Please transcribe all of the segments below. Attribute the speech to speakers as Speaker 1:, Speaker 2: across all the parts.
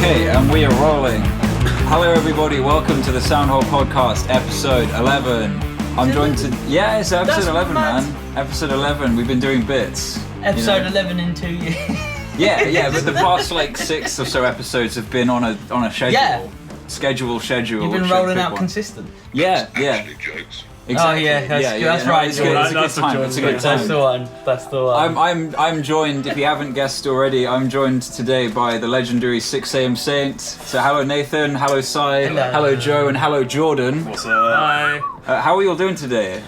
Speaker 1: Okay, and we are rolling. Hello everybody, welcome to the Soundhole Podcast, episode 11. I'm joined to... Yeah, it's episode 11, man. Episode 11, we've been doing bits.
Speaker 2: Episode 11 in 2 years.
Speaker 1: Yeah, but the past like 6 or so episodes have been on a schedule.
Speaker 2: Yeah.
Speaker 1: Schedule.
Speaker 2: You've been rolling out consistent.
Speaker 1: Yeah.
Speaker 3: Jokes.
Speaker 1: Exactly.
Speaker 2: Oh yeah, that's right.
Speaker 1: It's a good time.
Speaker 2: That's the one.
Speaker 1: I'm joined, if you haven't guessed already, I'm joined today by the legendary 6am Saint. So hello Nathan, hello Sai, hello Joe, and hello Jordan.
Speaker 4: What's up? Hi.
Speaker 1: How are you all doing today?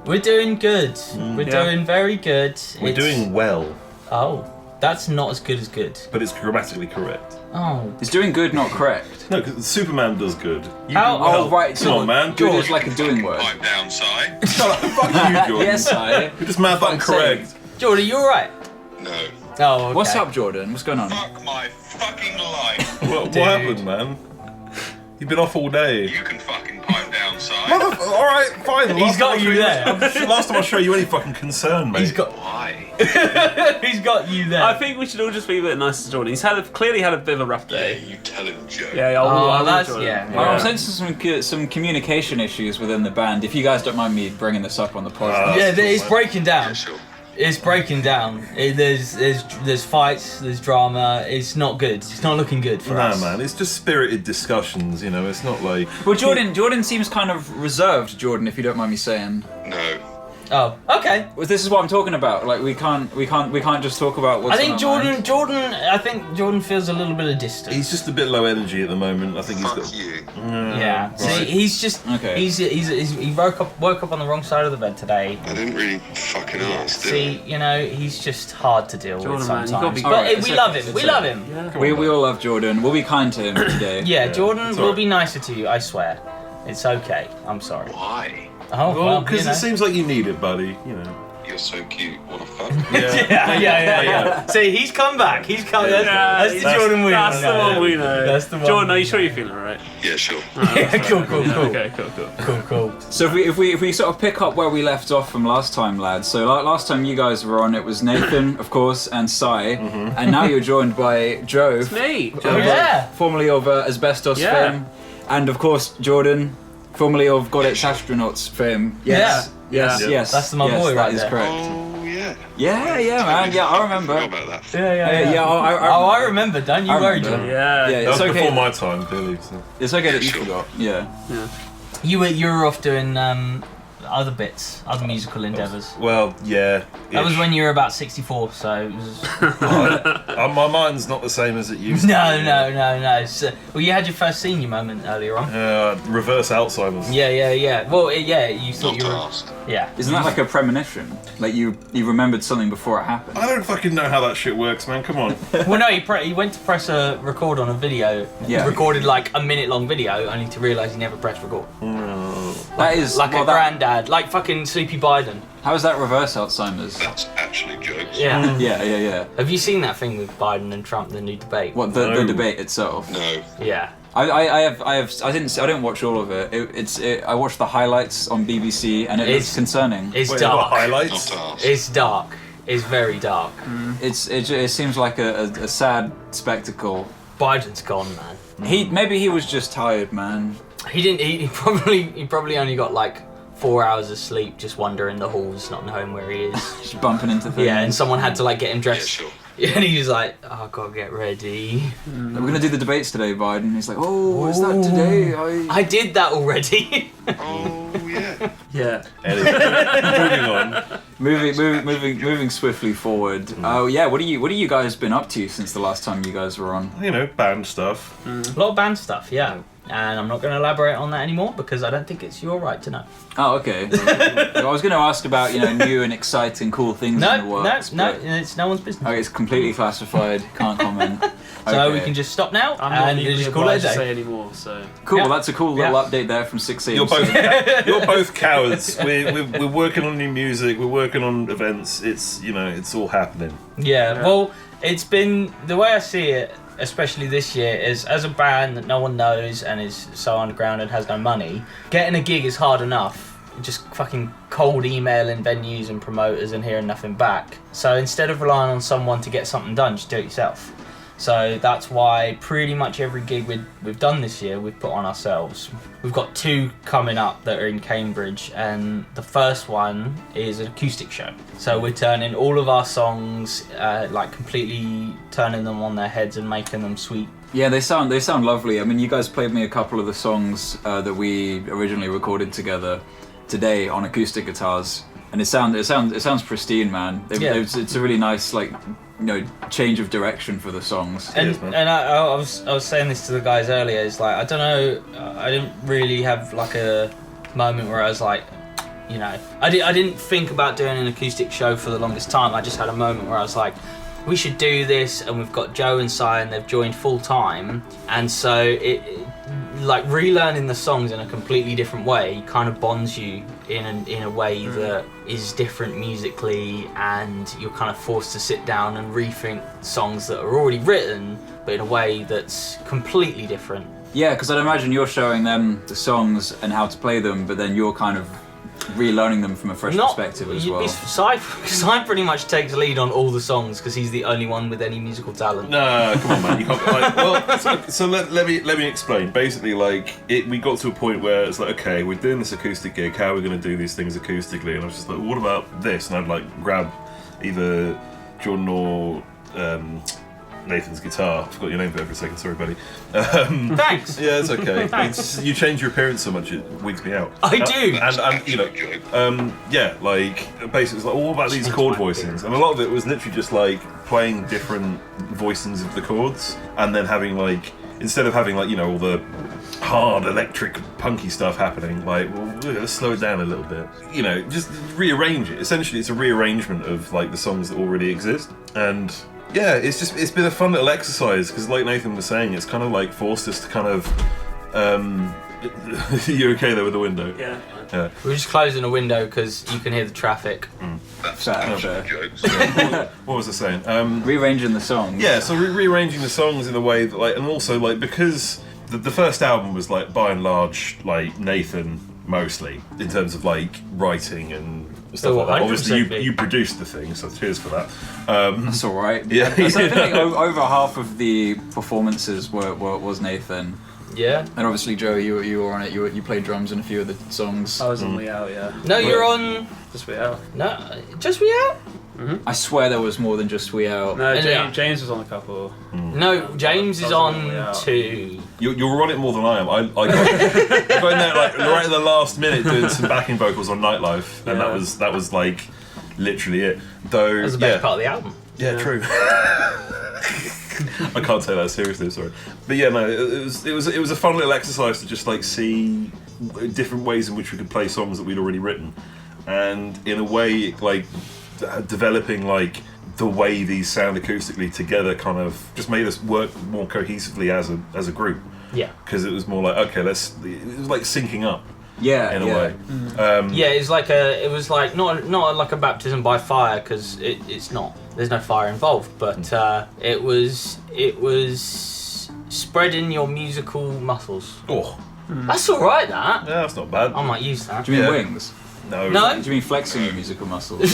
Speaker 2: We're doing good. We're doing very good.
Speaker 4: We're doing well.
Speaker 2: Oh, that's not as good as good.
Speaker 4: But it's grammatically correct.
Speaker 2: Oh.
Speaker 1: It's doing good, not correct.
Speaker 4: No, because Superman does good. You
Speaker 2: How-
Speaker 4: do well.
Speaker 1: Oh, right.
Speaker 4: Come on, man.
Speaker 1: Good is like a doing word.
Speaker 3: Pipe down, Si.
Speaker 4: Shut up. Fuck you, Jordan.
Speaker 1: Yes, Sai.
Speaker 4: You're just mad that I'm correct.
Speaker 2: Jordan, you alright?
Speaker 3: No.
Speaker 2: Oh, okay.
Speaker 1: What's up, Jordan? What's going on?
Speaker 3: Fuck my fucking life.
Speaker 4: What happened, man? You've been off all day.
Speaker 3: You can fucking pipe down, Si.
Speaker 4: Alright, fine.
Speaker 2: He's got you there.
Speaker 4: Last time I show you any fucking concern, mate.
Speaker 2: He's got
Speaker 3: Why?
Speaker 2: He's got you there.
Speaker 5: I think we should all just be a bit nice to Jordan. He's clearly had a bit of a rough
Speaker 3: Yeah,
Speaker 5: day.
Speaker 3: you tell him, Joe.
Speaker 5: Yeah,
Speaker 2: Oh, that's
Speaker 5: Jordan.
Speaker 2: yeah.
Speaker 1: I'm sensing some communication issues within the band. If you guys don't mind me bringing this up on the podcast.
Speaker 2: Yeah, it's breaking down.
Speaker 3: Yeah, sure.
Speaker 2: It's breaking down. There's fights, there's drama. It's not good. It's not looking good for us.
Speaker 4: Nah, man, it's just spirited discussions, you know, it's not like...
Speaker 1: Well, Jordan seems kind of reserved, Jordan, if you don't mind me saying.
Speaker 3: No.
Speaker 2: Oh, okay.
Speaker 1: Well, this is what I'm talking about. Like, we can't just talk about what's
Speaker 2: I think
Speaker 1: on our mind.
Speaker 2: Jordan feels a little bit of distance.
Speaker 4: He's just a bit low energy at the moment. I think he's
Speaker 3: Fuck
Speaker 4: got...
Speaker 3: you.
Speaker 2: Yeah.
Speaker 4: Right.
Speaker 2: See, he's just
Speaker 1: Okay.
Speaker 2: he woke up on the wrong side of the bed today.
Speaker 3: I didn't really fucking ask, did
Speaker 2: See, you know, he's just hard to deal with
Speaker 5: Jordan, man,
Speaker 2: sometimes.
Speaker 5: you gotta be-
Speaker 2: But
Speaker 1: Alright,
Speaker 2: we
Speaker 1: it's
Speaker 2: love
Speaker 1: okay,
Speaker 2: him.
Speaker 1: it's
Speaker 2: We
Speaker 1: okay.
Speaker 2: love him.
Speaker 5: Yeah.
Speaker 1: We all love Jordan. We'll be kind to him today.
Speaker 2: Yeah, Jordan
Speaker 4: it's
Speaker 2: will
Speaker 4: alright.
Speaker 2: be nicer to you. I swear. It's okay. I'm sorry.
Speaker 3: Why?
Speaker 2: Oh
Speaker 4: Well, because
Speaker 2: you know.
Speaker 4: it seems like you need it, buddy, you know.
Speaker 3: You're so cute. Wanna fuck?
Speaker 2: Yeah. See, he's come back. He's come. That's the Jordan we
Speaker 5: That's the one we know.
Speaker 2: That's the one.
Speaker 5: Jordan, are you sure you're feeling alright?
Speaker 3: Yeah, sure.
Speaker 2: Yeah, cool.
Speaker 5: Okay, cool.
Speaker 2: Cool.
Speaker 1: So if we sort of pick up where we left off from last time, lads. So last time you guys were on, it was Nathan, of course, and Sai, and now you're joined by Joe.
Speaker 5: It's me.
Speaker 2: Oh, yeah.
Speaker 1: Formerly of Asbestos
Speaker 5: Yeah.
Speaker 1: fame, and of course Jordan, formerly of Got It's Astronauts fame. Yes.
Speaker 4: Yeah.
Speaker 1: Yes.
Speaker 2: That's my boy
Speaker 1: that
Speaker 2: right
Speaker 1: is
Speaker 2: there.
Speaker 1: correct.
Speaker 3: Oh, yeah.
Speaker 1: Yeah, man. Yeah, I remember.
Speaker 3: I forgot about that.
Speaker 2: Yeah. I remember. Don't you
Speaker 1: I
Speaker 2: worry,
Speaker 1: remember.
Speaker 2: Jordan.
Speaker 5: Yeah.
Speaker 1: Yeah,
Speaker 4: That
Speaker 1: it's
Speaker 4: was
Speaker 1: okay.
Speaker 4: before my time, clearly. So.
Speaker 1: It's okay that you
Speaker 3: Sure.
Speaker 1: forgot. Yeah.
Speaker 2: You were off doing other bits, other musical endeavours.
Speaker 4: Well, yeah.
Speaker 2: That was when you were about 64, so it was...
Speaker 4: My mind's not the same as it used to be.
Speaker 2: No. So, well, you had your first senior moment earlier on.
Speaker 4: Reverse Alzheimer's.
Speaker 2: Yeah. Well, you thought
Speaker 3: Not
Speaker 2: you
Speaker 3: to
Speaker 2: were...
Speaker 3: ask.
Speaker 2: Yeah.
Speaker 1: Isn't that like a premonition? Like you remembered something before it happened?
Speaker 4: I don't fucking know how that shit works, man. Come on.
Speaker 2: Well, no, he went to press a record on a video.
Speaker 1: Yeah.
Speaker 2: He recorded like a minute-long video, only to realise he never pressed record.
Speaker 1: That is
Speaker 2: Like a granddad, like fucking Sleepy Biden.
Speaker 1: How is that reverse Alzheimer's?
Speaker 3: That's actually jokes.
Speaker 2: Yeah.
Speaker 1: Yeah.
Speaker 2: Have you seen that thing with Biden and Trump, the new debate?
Speaker 1: What the
Speaker 4: No.
Speaker 1: debate itself?
Speaker 3: No.
Speaker 2: Yeah.
Speaker 1: I didn't watch all of it. I watched the highlights on BBC and it
Speaker 2: It's-
Speaker 1: was concerning.
Speaker 2: It's
Speaker 4: Wait,
Speaker 2: dark.
Speaker 4: what, highlights?
Speaker 3: Not to ask.
Speaker 2: It's dark. It's very dark.
Speaker 1: It seems like a sad spectacle.
Speaker 2: Biden's gone, man.
Speaker 1: Maybe he was just tired, man.
Speaker 2: He didn't. He probably only got like 4 hours of sleep, just wandering the halls, not knowing where he is.
Speaker 1: Just bumping into things.
Speaker 2: Yeah, and someone had to like get him
Speaker 3: Yeah,
Speaker 2: dressed.
Speaker 3: sure.
Speaker 2: And he was like, "Oh, I gotta get ready."
Speaker 1: We're gonna do the debates today, Biden. He's like, oh, is that today?
Speaker 2: I did that already.
Speaker 3: Oh, yeah.
Speaker 5: Yeah.
Speaker 4: Anyway, moving on.
Speaker 1: Moving swiftly forward. Oh yeah, what have you guys been up to since the last time you guys were on?
Speaker 4: You know, band stuff.
Speaker 2: A lot of band stuff, yeah. And I'm not going to elaborate on that anymore because I don't think it's your right to know.
Speaker 1: Oh, okay. I was going to ask about new and exciting, cool things in the works.
Speaker 2: No,
Speaker 1: but-
Speaker 2: it's no one's business.
Speaker 1: Okay, it's completely classified. Can't comment.
Speaker 2: So
Speaker 1: Okay.
Speaker 2: we can just stop now
Speaker 5: I'm not
Speaker 2: and
Speaker 5: legally
Speaker 2: just call it a
Speaker 5: obliged to
Speaker 2: day.
Speaker 5: say anymore, so...
Speaker 1: Cool.
Speaker 2: Yeah.
Speaker 1: That's a cool little
Speaker 2: Yeah.
Speaker 1: update there from 6am.
Speaker 4: You're both cowards. We're working on new music. We're working on events. It's all happening.
Speaker 2: Yeah, well, it's been, the way I see it, especially this year, is as a band that no one knows and is so underground and has no money, getting a gig is hard enough. Just fucking cold emailing venues and promoters and hearing nothing back. So instead of relying on someone to get something done, just do it yourself. So that's why pretty much every gig we've done this year, we've put on ourselves. We've got 2 coming up that are in Cambridge, and the first one is an acoustic show. So we're turning all of our songs, like completely turning them on their heads and making them sweet.
Speaker 1: Yeah, they sound lovely. I mean, you guys played me a couple of the songs that we originally recorded together today on acoustic guitars, and it sounds pristine, man. It's a really nice, like, you know, change of direction for the songs.
Speaker 2: And I was saying this to the guys earlier. It's like, I don't know, I didn't really have like a moment where I was like, you know, I didn't think about doing an acoustic show for the longest time. I just had a moment where I was like, we should do this, and we've got Joe and Si, and they've joined full time, and so it like relearning the songs in a completely different way kind of bonds you in a way that is different musically, and you're kind of forced to sit down and rethink songs that are already written, but in a way that's completely different.
Speaker 1: Yeah, because I'd imagine you're showing them the songs and how to play them, but then you're kind of relearning them from a fresh perspective as well.
Speaker 2: Si pretty much takes lead on all the songs because he's the only one with any musical talent.
Speaker 4: No, come on, man. You can't. Like, well, so let me explain. Basically, like we got to a point where it's like, okay, we're doing this acoustic gig. How are we going to do these things acoustically? And I was just like, what about this? And I'd like grab either Jordan or Nathan's guitar. I forgot your name there for a second. Sorry, buddy.
Speaker 2: Thanks.
Speaker 4: Yeah, it's okay. You change your appearance so much, it wigs me out.
Speaker 2: I do.
Speaker 4: And you know, yeah, like basically, it's like all about these chord voicings, and a lot of it was literally just like playing different voicings of the chords, and then having like, instead of having like, you know, all the hard electric punky stuff happening, like, well, let's slow it down a little bit, you know, just rearrange it. Essentially, it's a rearrangement of like the songs that already exist. And yeah, it's been a fun little exercise, because like Nathan was saying, it's kind of like forced us to kind of you okay there with the window?
Speaker 5: Yeah.
Speaker 2: We're just closing a window because you can hear the traffic.
Speaker 3: That's
Speaker 1: Fair.
Speaker 3: jokes.
Speaker 4: What was I saying?
Speaker 1: Rearranging the songs.
Speaker 4: Yeah, so rearranging the songs in a way that, like, and also like, because the first album was like by and large like Nathan mostly in terms of like writing and stuff like that. Obviously, you produced the thing, so cheers for that.
Speaker 1: That's all right.
Speaker 4: Yeah,
Speaker 1: I think over half of the performances was Nathan.
Speaker 2: Yeah.
Speaker 1: And obviously, Joe, you were on it. You played drums in a few of the songs.
Speaker 5: I was on We Out, yeah.
Speaker 2: No, you're on.
Speaker 5: Just We Out.
Speaker 2: No, just We Out.
Speaker 1: I swear there was more than just We Out.
Speaker 5: No,
Speaker 2: Yeah.
Speaker 5: James was on a couple.
Speaker 2: No, James is on
Speaker 5: We Out.
Speaker 2: 2.
Speaker 4: You're on it more than I am. I got in there like right at the last minute doing some backing vocals on Nightlife, and
Speaker 5: Yeah.
Speaker 4: that was like literally it. Though
Speaker 2: That was the best part of the album.
Speaker 4: Yeah, true. I can't take that seriously, sorry. But yeah, no, it was a fun little exercise to just like see different ways in which we could play songs that we'd already written, and in a way like developing like the way these sound acoustically together kind of just made us work more cohesively as a group.
Speaker 2: Yeah.
Speaker 4: Because it was more like, okay, it was like syncing up.
Speaker 1: Yeah,
Speaker 4: in a way.
Speaker 2: Yeah, it was like not like a baptism by fire, because it's not. There's no fire involved, but it was spreading your musical muscles.
Speaker 4: Oh,
Speaker 2: That's all right. That
Speaker 4: yeah, that's not bad.
Speaker 2: I might use that.
Speaker 1: Do you mean
Speaker 4: Yeah.
Speaker 1: wings?
Speaker 4: No.
Speaker 2: No?
Speaker 1: Do you mean flexing your musical muscles?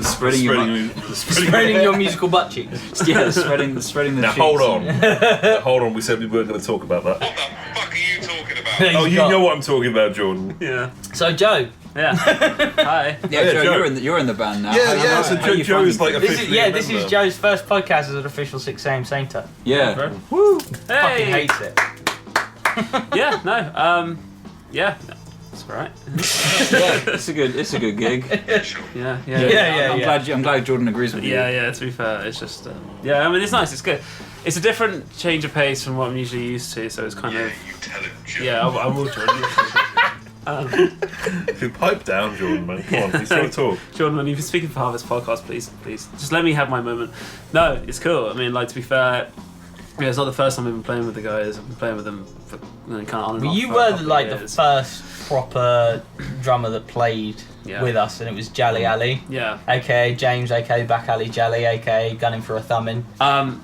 Speaker 1: Spreading
Speaker 2: Spreading your musical butt cheeks.
Speaker 1: Yeah, spreading the
Speaker 4: Now
Speaker 1: cheeks.
Speaker 4: hold on. Hold on, we said we weren't going to talk about that.
Speaker 3: What the fuck are you talking about?
Speaker 4: Oh,
Speaker 2: He's
Speaker 4: you
Speaker 2: got-
Speaker 4: know what I'm talking about, Jordan.
Speaker 5: Yeah.
Speaker 2: So Joe,
Speaker 5: Yeah. Hi.
Speaker 1: Yeah,
Speaker 4: Yeah,
Speaker 1: Joe,
Speaker 4: Joe.
Speaker 1: you're in the band now.
Speaker 4: Yeah,
Speaker 1: How-
Speaker 4: yeah,
Speaker 1: how-
Speaker 4: so
Speaker 1: how are you
Speaker 4: Joe is
Speaker 1: finding
Speaker 4: like
Speaker 1: things?
Speaker 2: this is Joe's first podcast as an official 6 AM Sainter.
Speaker 1: Yeah.
Speaker 2: Woo!
Speaker 5: Hey.
Speaker 2: Fucking hates it.
Speaker 5: Yeah. No. Yeah. That's all right.
Speaker 1: Yeah, it's a good gig.
Speaker 5: Yeah.
Speaker 1: I'm glad Jordan agrees with you.
Speaker 5: Yeah, to be fair, it's just yeah. I mean, it's nice. It's good. It's a different change of pace from what I'm usually used to, so it's kind
Speaker 3: Yeah,
Speaker 5: of
Speaker 3: you tell him, Joe.
Speaker 5: yeah. I will, Jordan.
Speaker 4: Pipe down, Jordan, man. Come on, he's trying to talk.
Speaker 5: Jordan, when you've been speaking for half this podcast, please, just let me have my moment. No, it's cool. I mean, like, to be fair, yeah, it's not the first time I've been playing with the guys. I've been playing with them for kind of on and off.
Speaker 2: You
Speaker 5: for a
Speaker 2: were
Speaker 5: couple of
Speaker 2: like the
Speaker 5: years.
Speaker 2: first proper drummer that played
Speaker 5: Yeah.
Speaker 2: with us, and it was Jally Ali,
Speaker 5: Yeah.
Speaker 2: aka James, aka Back Alley Jally, aka Gunning for a Thumbin.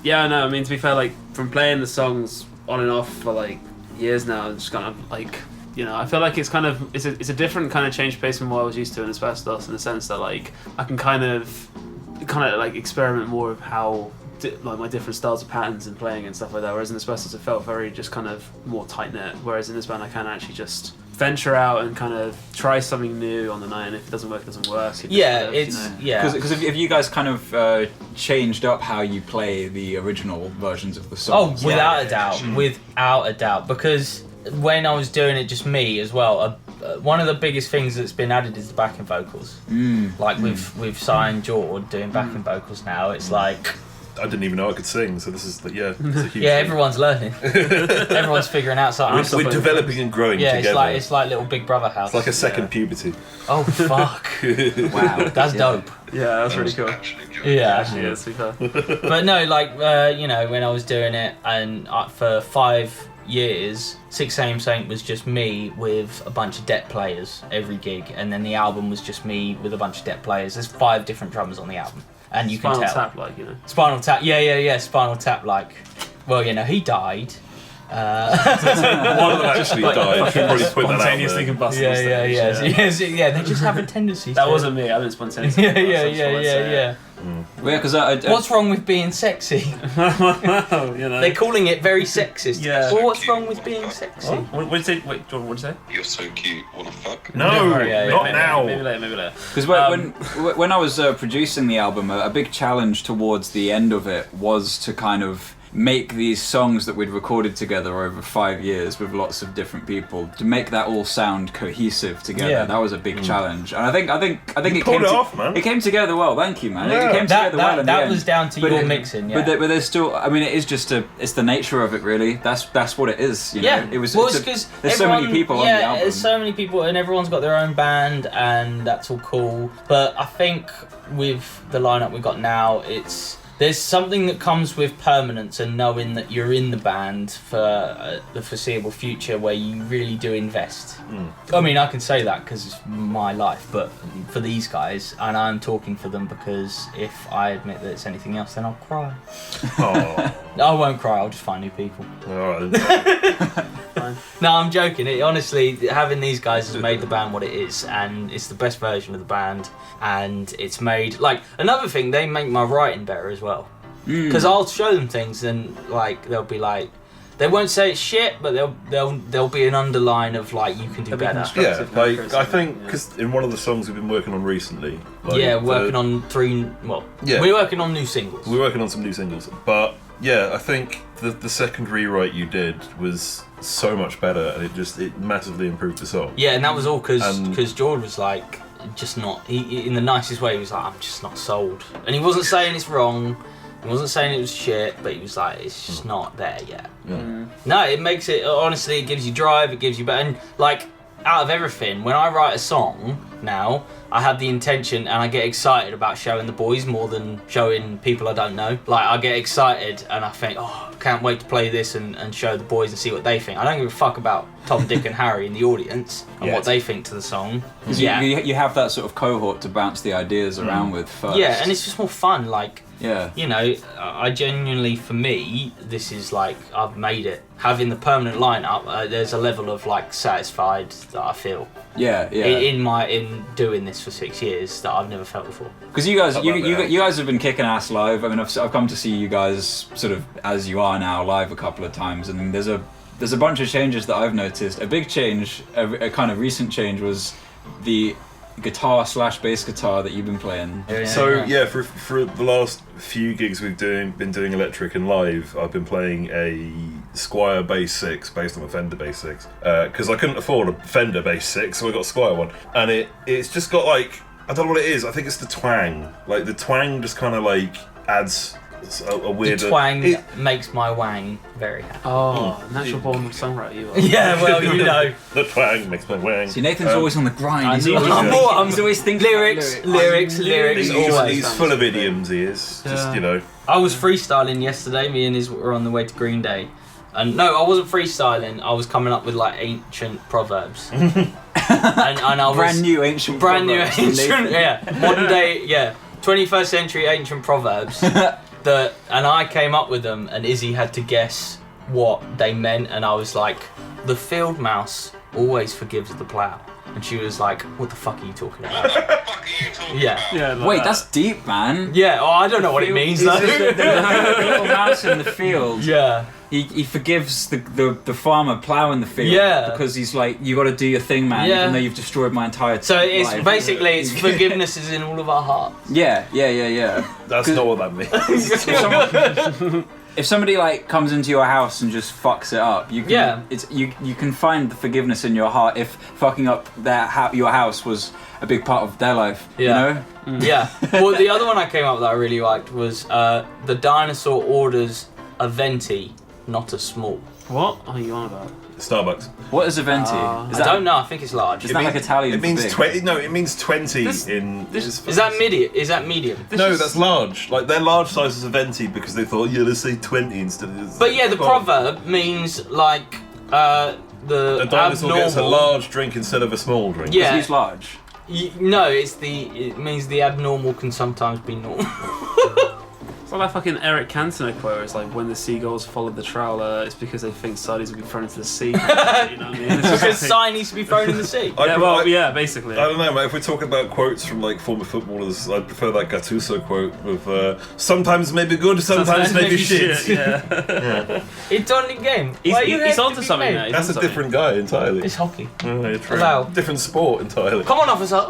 Speaker 5: Yeah, no, I mean, to be fair, like, from playing the songs on and off for, like, years now, it's just kind of, like, you know, I feel like it's kind of, it's a different kind of change pace from what I was used to in Asbestos, in the sense that, like, I can kind of, like, experiment more of how like my different styles of patterns and playing and stuff like that. Whereas in Asbestos, it felt very just kind of more tight knit. Whereas in this band, I can actually just venture out and kind of try something new on the night, and if it doesn't work, it doesn't work. It just
Speaker 2: Yeah,
Speaker 5: kind of,
Speaker 2: it's
Speaker 5: you know.
Speaker 2: yeah.
Speaker 1: Because if you guys kind of changed up how you play the original versions of the songs.
Speaker 2: Oh, without a doubt, without a doubt. Because when I was doing it just me as well, one of the biggest things that's been added is the backing vocals. Like with Cy and Jord doing backing vocals now, it's like
Speaker 4: I didn't even know I could sing, so this is it's a huge thing.
Speaker 2: everyone's learning. Everyone's figuring out something.
Speaker 4: We're developing and growing
Speaker 2: Yeah,
Speaker 4: together.
Speaker 2: it's like little Big Brother house.
Speaker 4: It's like a second puberty.
Speaker 2: Oh fuck! Wow, that's dope.
Speaker 5: Yeah, that's really cool.
Speaker 3: Actually enjoying
Speaker 2: Yeah.
Speaker 5: Actually, yeah, super.
Speaker 2: But no, like you know, when I was doing it, and for 5 years, 6 AM Saint was just me with a bunch of deck players every gig, and then the album was just me with a bunch of deck players. There's 5 different drummers on the album, and you
Speaker 5: Spinal
Speaker 2: can tell.
Speaker 5: Tap, like, you know.
Speaker 2: Spinal Tap, yeah, Spinal Tap, like, well, you know, he died.
Speaker 4: One of them actually died. I should probably put that out
Speaker 5: Spontaneously
Speaker 4: there.
Speaker 5: combusting.
Speaker 2: Yeah, they just have a tendency.
Speaker 5: That
Speaker 2: to-
Speaker 5: wasn't me. I didn't spontaneously.
Speaker 2: Yeah.
Speaker 1: Well, yeah, because I
Speaker 2: What's wrong with being sexy?
Speaker 5: You know.
Speaker 2: They're calling it very sexist.
Speaker 5: Yeah.
Speaker 2: Well, what's wrong with being sexy?
Speaker 5: What did you say? Wait, Jordan, what did you say?
Speaker 3: You're so cute. Wanna fuck?
Speaker 4: No,
Speaker 2: Yeah,
Speaker 4: not
Speaker 5: maybe,
Speaker 4: now.
Speaker 5: Maybe later.
Speaker 1: Because when I was producing the album, a big challenge towards the end of it was to kind of make these songs that we'd recorded together over 5 years with lots of different people, to make that all sound cohesive together.
Speaker 2: Yeah.
Speaker 1: That was a big challenge, and I think
Speaker 4: You
Speaker 1: it
Speaker 4: pulled
Speaker 1: came
Speaker 4: it off, man.
Speaker 1: It came together well. Thank you, man.
Speaker 4: Yeah.
Speaker 1: It came together well. in the
Speaker 2: That
Speaker 1: end.
Speaker 2: was down to
Speaker 1: But
Speaker 2: your
Speaker 1: it-
Speaker 2: mixing, yeah.
Speaker 1: But there's still, I mean, it is just it's the nature of it, really. That's what it is. You know?
Speaker 2: Yeah,
Speaker 1: It was.
Speaker 2: well,
Speaker 1: it's
Speaker 2: it's because
Speaker 1: there's so many people on the album.
Speaker 2: there's so many people, and everyone's got their own band, and that's all cool. But I think with the lineup we got now, there's something that comes with permanence and knowing that you're in the band for the foreseeable future, where you really do invest. I mean, I can say that because it's my life, but for these guys, and I'm talking for them, because if I admit that it's anything else, then I'll cry.
Speaker 4: Oh,
Speaker 2: I won't cry. I'll just find new people.
Speaker 4: all right.
Speaker 2: No, I'm joking. Honestly, having these guys has made the band what it is, and it's the best version of the band. And it's made, like, another thing, they make my writing better as well. Because I'll show them things, and like they'll be like, they won't say it's shit, but there'll be an underline of like, you can do better.
Speaker 4: Yeah, like I think because in one of the songs we've been working on recently, like,
Speaker 2: Yeah, working on 3. Well,
Speaker 4: Yeah.
Speaker 2: we're working on new singles.
Speaker 4: We're working on some new singles, but yeah, I think the second rewrite you did was so much better, and it massively improved the song.
Speaker 2: Yeah, and that was all
Speaker 4: And-
Speaker 2: because George was like, just not. He in the nicest way, he was like, I'm just not sold, and he wasn't saying it's wrong. He wasn't saying it was shit, but he was like, it's just not there yet. No, it makes it, honestly, it gives you drive, it gives you, and like, out of everything, when I write a song now, I have the intention and I get excited about showing the boys more than showing people I don't know. Like, I get excited and I think, oh, can't wait to play this and show the boys and see what they think. I don't give a fuck about Tom, Dick and Harry in the audience and what they think to the song.
Speaker 1: 'Cause you have that sort of cohort to bounce the ideas around with first.
Speaker 2: Yeah, and it's just more fun, like,
Speaker 1: yeah.
Speaker 2: you know, I genuinely, for me, this is like, I've made it. Having the permanent lineup, there's a level of like satisfied that I feel
Speaker 1: Yeah, yeah.
Speaker 2: in doing this for 6 years that I've never felt before.
Speaker 1: Because you guys,
Speaker 4: How
Speaker 1: you,
Speaker 4: about
Speaker 1: you,
Speaker 4: that?
Speaker 1: you guys have been kicking ass live. I mean, I've come to see you guys sort of as you are now live a couple of times, and there's a bunch of changes that I've noticed. A big change, a kind of recent change, was the guitar / bass guitar that you've been playing.
Speaker 4: So yeah, for the last few gigs we've been doing electric and live, I've been playing a Squier Bass 6 based on a Fender Bass 6 because I couldn't afford a Fender Bass 6, so I got a Squier one, and it's just got like, I don't know what it is. I think it's the twang. Like the twang just kind of like adds a weird.
Speaker 2: The twang makes my wang very happy.
Speaker 5: Oh, natural born songwriter you are.
Speaker 2: Yeah, well, you know.
Speaker 4: The twang makes my wang.
Speaker 1: See, Nathan's always on the grind. He's
Speaker 2: I'm
Speaker 1: always thinking about
Speaker 2: lyrics,
Speaker 4: He's
Speaker 2: always.
Speaker 4: full of idioms. He is just, you know.
Speaker 2: I was freestyling yesterday. Me and his were on the way to Green Day, and no, I wasn't freestyling. I was coming up with like ancient proverbs, and I was
Speaker 1: brand new ancient,
Speaker 2: modern day, 21st century ancient proverbs. And I came up with them, and Izzy had to guess what they meant, and I was like, the field mouse always forgives the plough. And she was like, what the fuck are you talking
Speaker 3: What
Speaker 2: about?
Speaker 3: the fuck are you talking
Speaker 2: Yeah.
Speaker 3: about?
Speaker 5: Yeah. Like
Speaker 1: Wait,
Speaker 5: that.
Speaker 1: that's deep, man.
Speaker 2: Yeah, I don't know what it means though.
Speaker 1: It's just the little mouse in the field.
Speaker 2: Yeah.
Speaker 1: He forgives the farmer ploughing the field.
Speaker 2: Yeah.
Speaker 1: Because he's like, you got to do your thing, man.
Speaker 2: Yeah.
Speaker 1: Even though you've destroyed my entire
Speaker 2: So it's
Speaker 1: life.
Speaker 2: basically it's forgiveness is in all of our hearts.
Speaker 1: Yeah.
Speaker 4: That's not what that means.
Speaker 1: If somebody like comes into your house and just fucks it up, you can,
Speaker 2: Yeah.
Speaker 1: you can find the forgiveness in your heart if fucking up your house was a big part of their life.
Speaker 2: Yeah.
Speaker 1: You know?
Speaker 2: Yeah. Well, the other one I came up with that I really liked was the dinosaur orders a venti, not a small.
Speaker 5: What are you on about?
Speaker 4: Starbucks.
Speaker 1: What is a venti?
Speaker 5: I
Speaker 1: Is
Speaker 2: I don't know. I think it's large.
Speaker 1: Is that like Italian?
Speaker 4: It means
Speaker 1: for big?
Speaker 4: 20. No, it means 20
Speaker 5: This-
Speaker 4: in.
Speaker 2: Is that medium? Is that medium?
Speaker 4: No, that's large. Like they're large sizes of venti because they thought, yeah, let's say 20 instead of.
Speaker 2: But yeah, the
Speaker 4: Well,
Speaker 2: proverb means like the
Speaker 4: A dinosaur
Speaker 2: abnormal.
Speaker 4: gets a large drink instead of a small drink.
Speaker 2: Yeah.
Speaker 1: It's large.
Speaker 2: No, it means the abnormal can sometimes be normal.
Speaker 5: It's like that fucking Eric Cantona quote where it's like, when the seagulls followed the trawler, it's because they think sardines will be thrown into the sea. You know what I mean? It's just
Speaker 2: Because
Speaker 5: like-
Speaker 2: sign needs to be thrown in the sea.
Speaker 4: I
Speaker 5: yeah,
Speaker 4: pre-
Speaker 5: well,
Speaker 4: I-
Speaker 5: yeah, basically.
Speaker 4: I don't know, mate. If we're talking about quotes from like former footballers, I prefer that Gattuso quote of "sometimes may be good, sometimes may be shit."
Speaker 5: Yeah.
Speaker 2: It's only game.
Speaker 5: He's,
Speaker 2: Why are you
Speaker 5: he's
Speaker 2: here
Speaker 5: onto
Speaker 2: to be
Speaker 5: something
Speaker 2: made?
Speaker 5: there. He's
Speaker 4: That's a
Speaker 5: onto
Speaker 4: different guy entirely.
Speaker 2: It's hockey.
Speaker 4: Yeah, true.
Speaker 2: Allow.
Speaker 4: Different sport entirely.
Speaker 2: Come on, officer.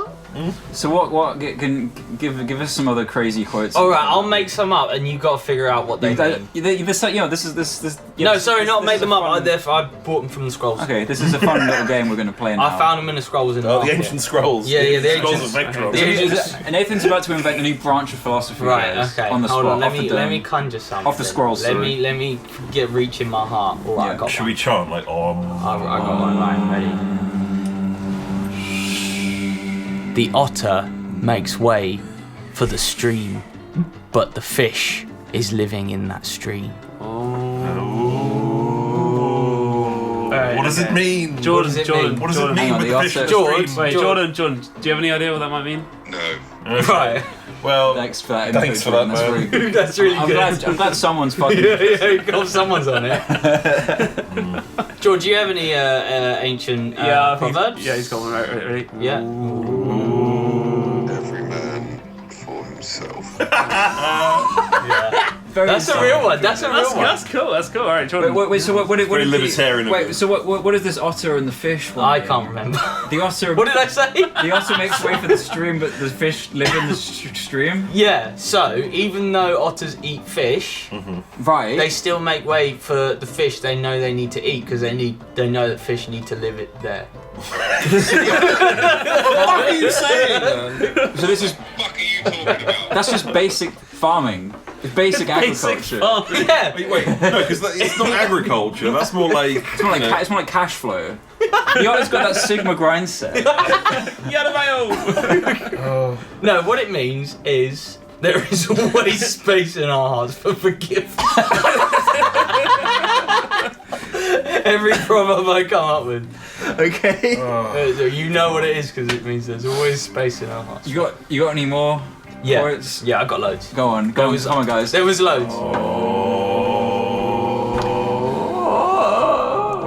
Speaker 1: So what can give us some other crazy quotes?
Speaker 2: All right, I'll make some up, and you got to figure out what they mean.
Speaker 1: This is.
Speaker 2: No, sorry, not
Speaker 1: this
Speaker 2: make
Speaker 1: is
Speaker 2: them
Speaker 1: a
Speaker 2: up.
Speaker 1: fun-
Speaker 2: I bought them from the scrolls.
Speaker 1: Okay, this is a fun little game we're going to play now.
Speaker 2: I found them in the scrolls in the
Speaker 4: Oh, the
Speaker 2: market.
Speaker 4: ancient scrolls.
Speaker 2: Yeah, yeah, the
Speaker 4: scrolls
Speaker 2: ancient-
Speaker 4: of Vectron.
Speaker 2: the ancient-
Speaker 1: And Nathan's about to invent a new branch of philosophy.
Speaker 2: Right.
Speaker 1: guys,
Speaker 2: Okay.
Speaker 1: On the
Speaker 2: Hold
Speaker 1: spot.
Speaker 2: on. Let
Speaker 1: off the
Speaker 2: me
Speaker 1: dome.
Speaker 2: conjure something.
Speaker 1: Off the scrolls,
Speaker 2: Let
Speaker 1: sorry.
Speaker 2: me get reach in my heart. All right,
Speaker 1: Yeah.
Speaker 2: I got
Speaker 4: Should
Speaker 2: one.
Speaker 4: we chant like
Speaker 2: I got one. Right, ready. The otter makes way for the stream, but the fish is living in that stream.
Speaker 4: What does it mean?
Speaker 5: Jordan,
Speaker 2: does it
Speaker 5: Jordan,
Speaker 2: mean?
Speaker 4: What does it
Speaker 5: Jordan.
Speaker 4: mean
Speaker 1: Hang on,
Speaker 4: with
Speaker 1: the
Speaker 4: the fish
Speaker 1: offset-
Speaker 4: in the
Speaker 2: George.
Speaker 4: stream?
Speaker 5: Wait,
Speaker 2: Jordan.
Speaker 5: Jordan, do you have any idea what that might mean?
Speaker 3: No.
Speaker 2: Right.
Speaker 4: Well,
Speaker 1: Thanks for that.
Speaker 4: Thanks
Speaker 1: info,
Speaker 4: for that,
Speaker 1: Jordan.
Speaker 4: man.
Speaker 1: That's really
Speaker 2: That's really
Speaker 1: I'm
Speaker 2: good.
Speaker 1: glad someone's fucking.
Speaker 2: Yeah, got someone's on it. George, do you have any ancient
Speaker 5: I think-
Speaker 2: proverbs?
Speaker 5: Yeah, he's got one right. Ready?
Speaker 2: Yeah.
Speaker 3: Every man for himself.
Speaker 2: Yeah.
Speaker 1: Very
Speaker 2: That's a
Speaker 1: subtle.
Speaker 2: real one. That's a real one.
Speaker 5: That's cool. That's cool. All right, Jordan.
Speaker 1: Wait, so what
Speaker 4: Very
Speaker 1: did
Speaker 4: libertarian of
Speaker 1: Wait,
Speaker 4: you.
Speaker 1: so what is this otter and the fish one?
Speaker 2: I
Speaker 1: mean?
Speaker 2: can't remember.
Speaker 1: The otter.
Speaker 2: What did I say?
Speaker 1: The otter makes way for the stream, but the fish live in the stream.
Speaker 2: Yeah, so even though otters eat fish,
Speaker 1: Right.
Speaker 2: they still make way for the fish they know they need to eat because they know that fish need to live it there.
Speaker 1: What are you saying, man? So this is
Speaker 3: What are you talking about?
Speaker 1: that's just basic farming. It's basic agriculture.
Speaker 2: Yeah.
Speaker 4: wait, no, because it's not agriculture. That's more like.
Speaker 1: It's more like it's more like cash flow. The otter's got that Sigma grind set.
Speaker 2: No, what it means is there is always space in our hearts for forgiveness. Every proverb I come up with,
Speaker 1: Okay.
Speaker 2: you know what it is because it means there's always space in our hearts.
Speaker 1: You got any more
Speaker 2: Yeah,
Speaker 1: quotes?
Speaker 2: yeah, I got loads.
Speaker 1: Go on,
Speaker 2: There was-
Speaker 1: come on, guys.
Speaker 2: There was loads.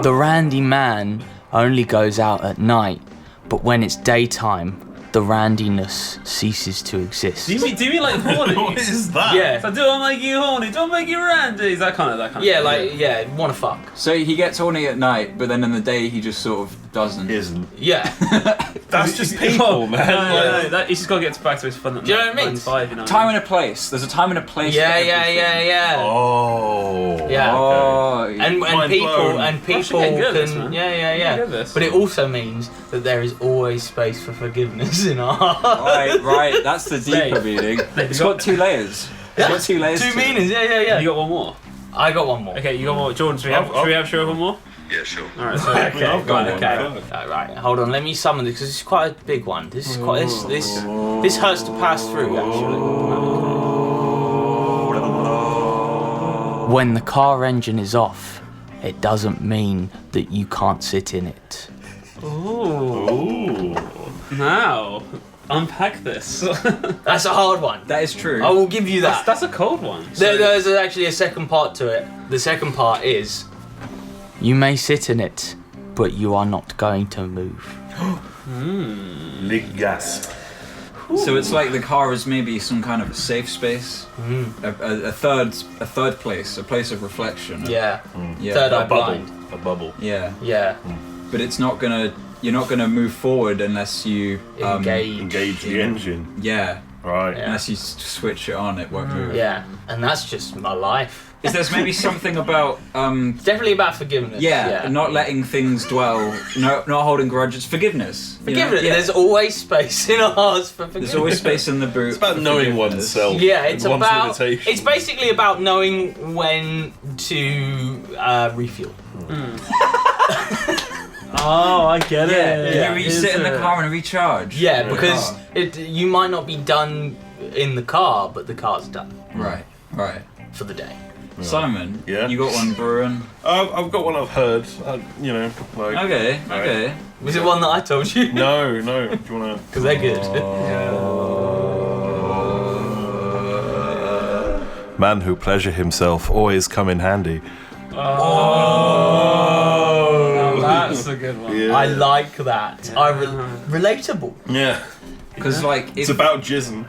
Speaker 2: The randy man only goes out at night, but when it's daytime, the randiness ceases to exist.
Speaker 5: Do you mean like horny?
Speaker 4: What is that?
Speaker 2: Yeah.
Speaker 5: So do I make you horny? Do I make you randy? Is that kind of
Speaker 2: Yeah, like, yeah, wanna fuck.
Speaker 1: So he gets horny at night, but then in the day he just sort of doesn't.
Speaker 4: Isn't.
Speaker 2: Yeah.
Speaker 4: That's just people, man.
Speaker 5: No, he's just got to get back to his fun.
Speaker 2: Do you know what I mean?
Speaker 5: 5, you know.
Speaker 1: Time and a place. There's a time and a place.
Speaker 2: Yeah,
Speaker 1: for
Speaker 2: yeah,
Speaker 1: everything.
Speaker 2: yeah, yeah.
Speaker 4: Oh.
Speaker 2: Yeah.
Speaker 1: Oh.
Speaker 2: And
Speaker 4: Mind
Speaker 2: people
Speaker 4: blown.
Speaker 2: people
Speaker 5: getting good at this,
Speaker 2: can
Speaker 5: man.
Speaker 2: yeah.
Speaker 5: Good at this.
Speaker 2: But it also means that there is always space for forgiveness in our heart.
Speaker 1: Right. That's the deeper
Speaker 5: Right.
Speaker 1: meaning. It's
Speaker 5: you got-
Speaker 1: got 2 layers. It's got 2 layers.
Speaker 2: Two
Speaker 1: to it.
Speaker 2: meanings, yeah.
Speaker 5: You got one more.
Speaker 2: I got one more.
Speaker 5: Okay, you got more. Jordan, should we have one more?
Speaker 3: Yeah, sure.
Speaker 5: All right. So
Speaker 2: Okay,
Speaker 4: I've got
Speaker 2: right,
Speaker 4: one.
Speaker 2: okay. Right, hold on. Let me summon this because it's quite a big one. This is quite this hurts to pass through actually. When the car engine is off, it doesn't mean that you can't sit in it.
Speaker 4: Ooh.
Speaker 5: now unpack this.
Speaker 2: That's a hard one.
Speaker 1: That is true.
Speaker 2: I will give you that.
Speaker 5: That's a cold one.
Speaker 2: There's actually a second part to it. The second part is, you may sit in it, but you are not going to move.
Speaker 4: Lig gasp.
Speaker 1: So it's like the car is maybe some kind of a safe space, a third place, a place of reflection.
Speaker 2: Yeah.
Speaker 1: Yeah.
Speaker 2: Third eye
Speaker 4: A bubble.
Speaker 2: blind.
Speaker 4: A bubble.
Speaker 2: Yeah.
Speaker 1: But it's not gonna. You're not gonna move forward unless you
Speaker 4: Engage the engine.
Speaker 1: Yeah.
Speaker 4: Right.
Speaker 2: Yeah.
Speaker 1: Unless you switch it on, it won't move.
Speaker 2: Yeah. And that's just my life.
Speaker 1: Is there maybe something about
Speaker 2: It's definitely about forgiveness.
Speaker 1: not letting things dwell, not holding grudges, forgiveness. you know?
Speaker 2: Forgiveness.
Speaker 1: Yeah.
Speaker 2: There's always space in our hearts for forgiveness.
Speaker 1: There's always space in the boot.
Speaker 4: It's about
Speaker 1: for
Speaker 4: knowing
Speaker 1: forgiveness.
Speaker 4: oneself.
Speaker 2: Yeah, it's
Speaker 4: and one's
Speaker 2: about.
Speaker 4: limitations.
Speaker 2: It's basically about knowing when to refuel.
Speaker 5: Oh, I get it.
Speaker 1: You sit in the car and recharge.
Speaker 2: Yeah,
Speaker 1: in the
Speaker 2: because
Speaker 1: car.
Speaker 2: you might not be done in the car, but the car's done
Speaker 1: Right.
Speaker 2: for the day.
Speaker 1: Simon,
Speaker 4: Yeah?
Speaker 1: you got one brewing.
Speaker 4: I've got one I've heard. You know, like.
Speaker 1: Okay.
Speaker 2: Was it one that I told you?
Speaker 4: No. Do you wanna?
Speaker 2: Because they're good.
Speaker 4: Man who pleasure himself always come in handy.
Speaker 5: Oh, that's a good one.
Speaker 4: Yeah.
Speaker 2: I like that. Relatable.
Speaker 4: Yeah.
Speaker 1: Because like
Speaker 4: It's about jism.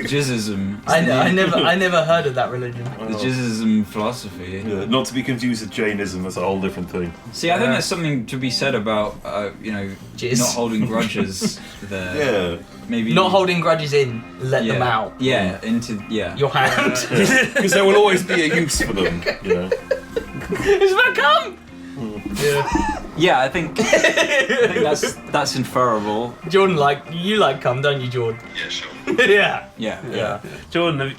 Speaker 1: jizzism.
Speaker 2: I never heard of that religion.
Speaker 1: The jizzism philosophy.
Speaker 4: Yeah. Not to be confused with Jainism. That's a whole different thing.
Speaker 1: See, I think there's something to be said about
Speaker 2: Jizz.
Speaker 1: not holding grudges there.
Speaker 4: Yeah.
Speaker 1: Maybe
Speaker 2: Not holding grudges in, let them out.
Speaker 1: Yeah, into
Speaker 2: Your hand.
Speaker 4: Because there will always be a use for them. You know.
Speaker 2: Is that come?
Speaker 1: Yeah, I think that's inferable.
Speaker 2: Jordan, you like cum, don't you, Jordan?
Speaker 3: Yeah, sure.
Speaker 2: Yeah.
Speaker 1: Yeah.
Speaker 5: Jordan,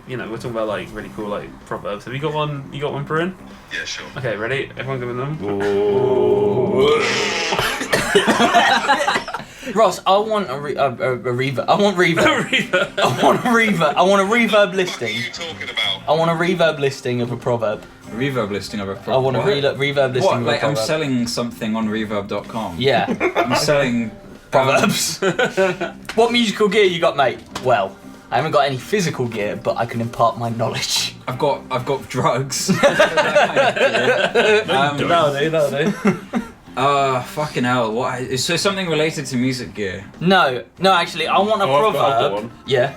Speaker 5: you know, we're talking about like really cool like proverbs. Have you got one? You got one, Bryn?
Speaker 3: Yeah, sure.
Speaker 5: Okay, ready? Everyone give them.
Speaker 2: Ross, I want a reverb. I want reverb. I want a reverb. I want a reverb
Speaker 3: What are
Speaker 2: listing.
Speaker 3: you talking about?
Speaker 2: I want a reverb listing of a proverb.
Speaker 1: Reverb listing of a
Speaker 2: I want a reverb listing
Speaker 1: What?
Speaker 2: of a
Speaker 1: Like I'm
Speaker 2: proverb.
Speaker 1: selling something on reverb.com.
Speaker 2: Yeah.
Speaker 1: I'm selling
Speaker 2: Proverbs. What musical gear you got, mate? Well, I haven't got any physical gear, but I can impart my knowledge.
Speaker 1: I've got drugs.
Speaker 5: That'll do.
Speaker 1: Fucking hell! What? So something related to music gear.
Speaker 2: No, actually, I want a
Speaker 4: Oh, I've got
Speaker 2: proverb.
Speaker 4: one.
Speaker 2: Yeah.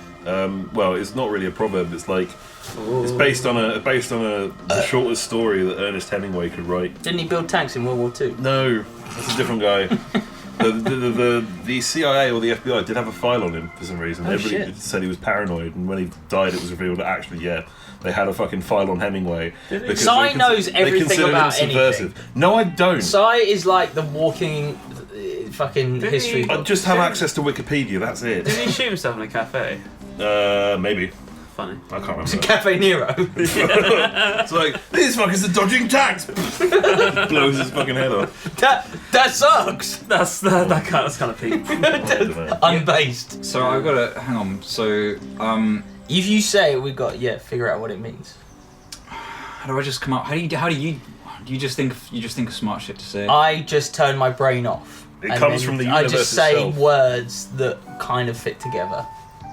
Speaker 4: Well, it's not really a proverb. It's like it's based on the shortest story that Ernest Hemingway could write.
Speaker 2: Didn't he build tanks in World War II?
Speaker 4: No, that's a different guy. The CIA or the FBI did have a file on him for some reason.
Speaker 2: Oh,
Speaker 4: Everybody
Speaker 2: shit.
Speaker 4: said he was paranoid, and when he died, it was revealed that actually, yeah, they had a fucking file on Hemingway. Because
Speaker 2: Sai knows
Speaker 4: they
Speaker 2: everything
Speaker 4: considered
Speaker 2: about
Speaker 4: him subversive. No, I don't.
Speaker 2: Sai is like the walking fucking
Speaker 5: Didn't
Speaker 2: history
Speaker 5: he-
Speaker 4: I
Speaker 2: book.
Speaker 4: just have access to Wikipedia. That's it.
Speaker 5: Did he shoot himself in a cafe?
Speaker 4: Maybe.
Speaker 5: Funny.
Speaker 4: I can't remember.
Speaker 2: Cafe Nero.
Speaker 4: It's like these fuckers are dodging tax. Blows his fucking head off.
Speaker 2: that sucks.
Speaker 5: That's kind of peak.
Speaker 4: I don't know.
Speaker 2: Unbased.
Speaker 1: So I've got to hang on. So
Speaker 2: If you say it, we got figure out what it means.
Speaker 1: how do I just come up? Do you just think of smart shit to say?
Speaker 2: I just turn my brain off.
Speaker 4: It
Speaker 2: and
Speaker 4: comes
Speaker 2: then
Speaker 4: from the
Speaker 2: I
Speaker 4: universe
Speaker 2: just say
Speaker 4: itself.
Speaker 2: words that kind of fit together,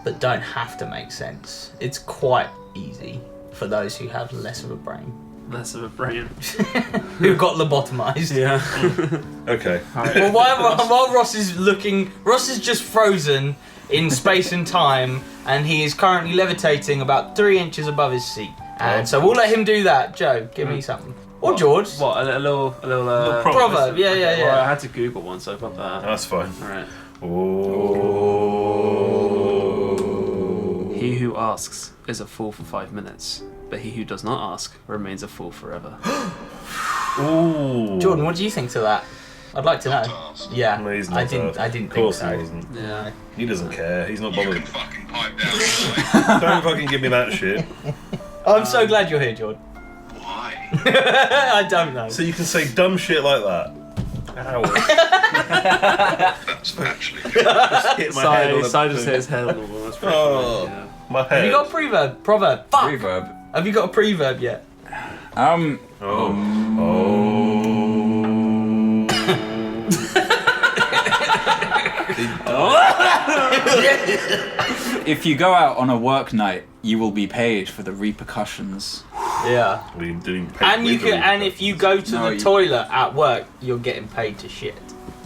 Speaker 2: that don't have to make sense. It's quite easy for those who have less of a brain,
Speaker 5: Less of a brain.
Speaker 2: who got lobotomized.
Speaker 5: Yeah.
Speaker 4: Okay.
Speaker 2: Well, while Ross is just frozen in space and time, and he is currently levitating about 3 inches above his seat. And so we'll let him do that. Joe, give me something. Or George.
Speaker 5: What? A little
Speaker 2: Proverb. Yeah.
Speaker 5: Well, I had to Google one, so I've got that.
Speaker 4: That's fine.
Speaker 5: All right.
Speaker 4: Oh.
Speaker 5: He who asks is a fool for 5 minutes, but he who does not ask remains a fool forever.
Speaker 4: Ooh.
Speaker 2: Jordan, what do you think to that? I'd like to know.
Speaker 3: Task.
Speaker 2: Yeah,
Speaker 4: No, he's
Speaker 2: I
Speaker 4: not
Speaker 2: didn't.
Speaker 4: a-
Speaker 2: I didn't
Speaker 4: Of
Speaker 2: think
Speaker 4: course
Speaker 2: so.
Speaker 4: he doesn't.
Speaker 5: Yeah.
Speaker 4: He doesn't care. He's not
Speaker 3: You
Speaker 4: bothered.
Speaker 3: can fucking pipe down anyway.
Speaker 4: Don't fucking give me that shit.
Speaker 2: I'm so glad you're here, Jordan.
Speaker 3: Why?
Speaker 2: I don't know.
Speaker 4: So you can say dumb shit like that. Ow.
Speaker 3: That's actually
Speaker 4: Hit my head on the
Speaker 5: Sai just
Speaker 4: thing.
Speaker 5: hit his head on the wall. That's pretty
Speaker 4: Oh.
Speaker 5: funny, yeah.
Speaker 4: My head.
Speaker 2: Have you got a proverb? Fuck.
Speaker 1: Reverb.
Speaker 2: Have you got a preverb yet?
Speaker 4: Oh.
Speaker 1: If you go out on a work night, you will be paid for the repercussions.
Speaker 2: Yeah.
Speaker 4: We didn't pay
Speaker 2: And
Speaker 4: legally.
Speaker 2: if you go to
Speaker 1: No,
Speaker 2: the
Speaker 1: you-
Speaker 2: toilet at work, you're getting paid to shit.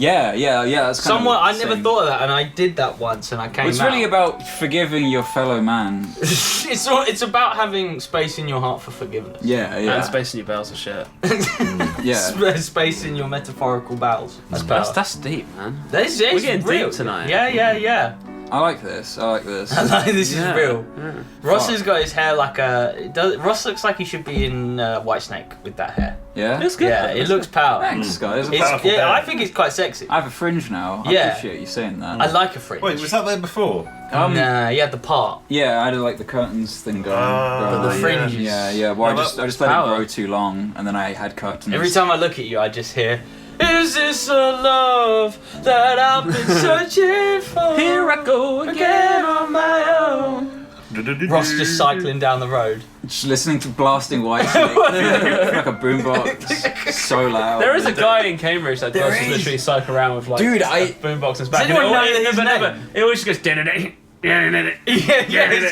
Speaker 1: Yeah. That's kind
Speaker 2: Somewhat,
Speaker 1: of
Speaker 2: I
Speaker 1: the
Speaker 2: never
Speaker 1: same.
Speaker 2: thought of that, and I did that once, and I came
Speaker 1: It's
Speaker 2: out.
Speaker 1: really about forgiving your fellow man.
Speaker 2: it's about having space in your heart for forgiveness.
Speaker 1: Yeah.
Speaker 5: And space in your bowels of shit.
Speaker 1: Yeah.
Speaker 2: Space in your metaphorical bowels.
Speaker 5: That's deep, man.
Speaker 2: This
Speaker 5: We're
Speaker 2: is
Speaker 5: getting
Speaker 2: real
Speaker 5: deep tonight.
Speaker 2: Yeah.
Speaker 1: I like this.
Speaker 2: This
Speaker 5: Yeah.
Speaker 2: is real.
Speaker 5: Yeah.
Speaker 2: Ross has got his hair like Ross looks like he should be in Whitesnake with that hair.
Speaker 1: Yeah.
Speaker 5: It's good.
Speaker 2: Yeah, it looks powerful.
Speaker 1: Thanks, guys.
Speaker 4: Powerful hair.
Speaker 2: I think it's quite sexy.
Speaker 1: I have a fringe now. I
Speaker 2: Yeah.
Speaker 1: appreciate you saying that.
Speaker 2: I like a fringe.
Speaker 4: Wait, was that there before?
Speaker 2: Nah, you had the part.
Speaker 1: Yeah, I had like the curtains thing going.
Speaker 2: But the
Speaker 4: yeah.
Speaker 2: fringe is...
Speaker 1: Yeah. Well,
Speaker 4: No,
Speaker 1: I just let
Speaker 5: power.
Speaker 1: it grow too long, and then I had curtains.
Speaker 2: Every time I look at you, I just hear, is this a love that I've been searching for?
Speaker 5: Here I go
Speaker 2: Again on my own. Ross just cycling down the road.
Speaker 1: Just listening to blasting Whitesnake like a boombox, so loud.
Speaker 5: There is a guy in Cambridge that
Speaker 1: There
Speaker 5: does
Speaker 1: is.
Speaker 5: literally cycle around with like
Speaker 1: Dude,
Speaker 5: a
Speaker 1: I-
Speaker 5: boombox in his back.
Speaker 2: Does anyone know his
Speaker 5: never.
Speaker 2: name?
Speaker 5: It always just goes and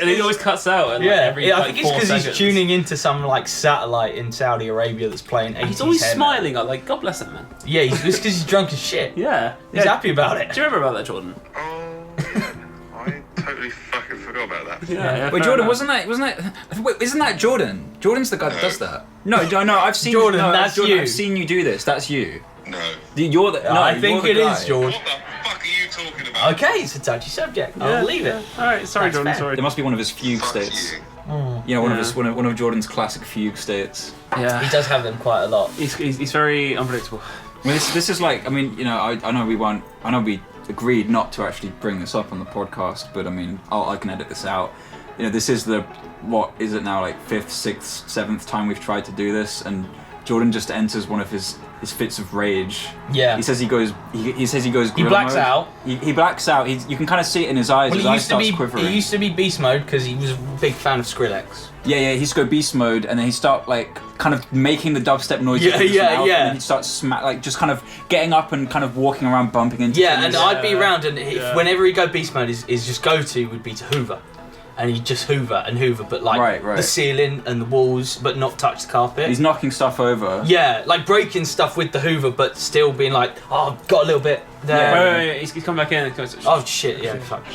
Speaker 5: he always cuts out. And, like, every,
Speaker 2: I
Speaker 5: like,
Speaker 2: think it's
Speaker 5: 4
Speaker 2: because he's
Speaker 5: seconds.
Speaker 2: tuning into some like satellite in Saudi Arabia that's playing 80s
Speaker 5: He's always
Speaker 2: hair metal.
Speaker 5: smiling. Like God bless him, man.
Speaker 2: Yeah, it's because he's drunk as shit.
Speaker 5: Yeah,
Speaker 2: He's happy about it.
Speaker 5: Do you remember about that, Jordan?
Speaker 3: Oh, yeah. I totally fucking forgot about that.
Speaker 5: Yeah.
Speaker 1: Wait,
Speaker 5: fair
Speaker 1: Jordan,
Speaker 5: enough.
Speaker 1: wasn't that? Wait, isn't that Jordan? Jordan's the guy that does that. No, I've seen
Speaker 2: Jordan,
Speaker 1: no,
Speaker 2: that's
Speaker 1: Jordan,
Speaker 2: you.
Speaker 1: I've seen you do this. That's you.
Speaker 3: No.
Speaker 1: You're the. No,
Speaker 2: I think
Speaker 1: you're
Speaker 2: it
Speaker 1: the
Speaker 2: is
Speaker 1: guy.
Speaker 2: George.
Speaker 3: What the fuck are you talking about?
Speaker 2: Okay, it's a touchy subject.
Speaker 5: Yeah,
Speaker 2: I'll leave it.
Speaker 5: All right, sorry,
Speaker 2: That's
Speaker 5: Jordan.
Speaker 2: fair.
Speaker 5: Sorry.
Speaker 1: There must be one of his fugue
Speaker 3: Fuck
Speaker 1: states.
Speaker 3: you.
Speaker 1: You know, one
Speaker 5: Yeah.
Speaker 1: of Jordan's classic fugue states.
Speaker 5: Yeah,
Speaker 2: He does have them quite a lot.
Speaker 5: He's very unpredictable.
Speaker 1: I mean, this is like. I mean, you know, I know we won't. I know we agreed not to actually bring this up on the podcast, but I mean, I can edit this out. You know, this is what is it now, like 5th, 6th, 7th time we've tried to do this, and Jordan just enters one of his fits of rage.
Speaker 2: Yeah.
Speaker 1: He says he goes. He says he goes.
Speaker 2: He
Speaker 1: gorilla
Speaker 2: blacks
Speaker 1: mode.
Speaker 2: out.
Speaker 1: He blacks out. You can kind of see it in his eyes.
Speaker 2: Well,
Speaker 1: His eyes starts quivering.
Speaker 2: he used to be beast mode because he was a big fan of Skrillex.
Speaker 1: Yeah, he used to go beast mode, and then he start like kind of making the dubstep noises.
Speaker 2: Yeah,
Speaker 1: with his
Speaker 2: yeah,
Speaker 1: mouth,
Speaker 2: yeah.
Speaker 1: And then he starts like just kind of getting up and kind of walking around, bumping into.
Speaker 2: Yeah,
Speaker 1: things.
Speaker 2: and I'd be around, and
Speaker 5: Yeah.
Speaker 2: whenever he go beast mode, his just go to would be to hoover, and he'd just hoover and hoover, but like
Speaker 1: Right.
Speaker 2: the ceiling and the walls, but not touch the carpet.
Speaker 1: He's knocking stuff over.
Speaker 2: Yeah, like breaking stuff with the hoover, but still being like, oh, got a little bit there.
Speaker 1: Yeah.
Speaker 5: Wait, he's come back in. And goes,
Speaker 2: Oh shit, yeah, fuck.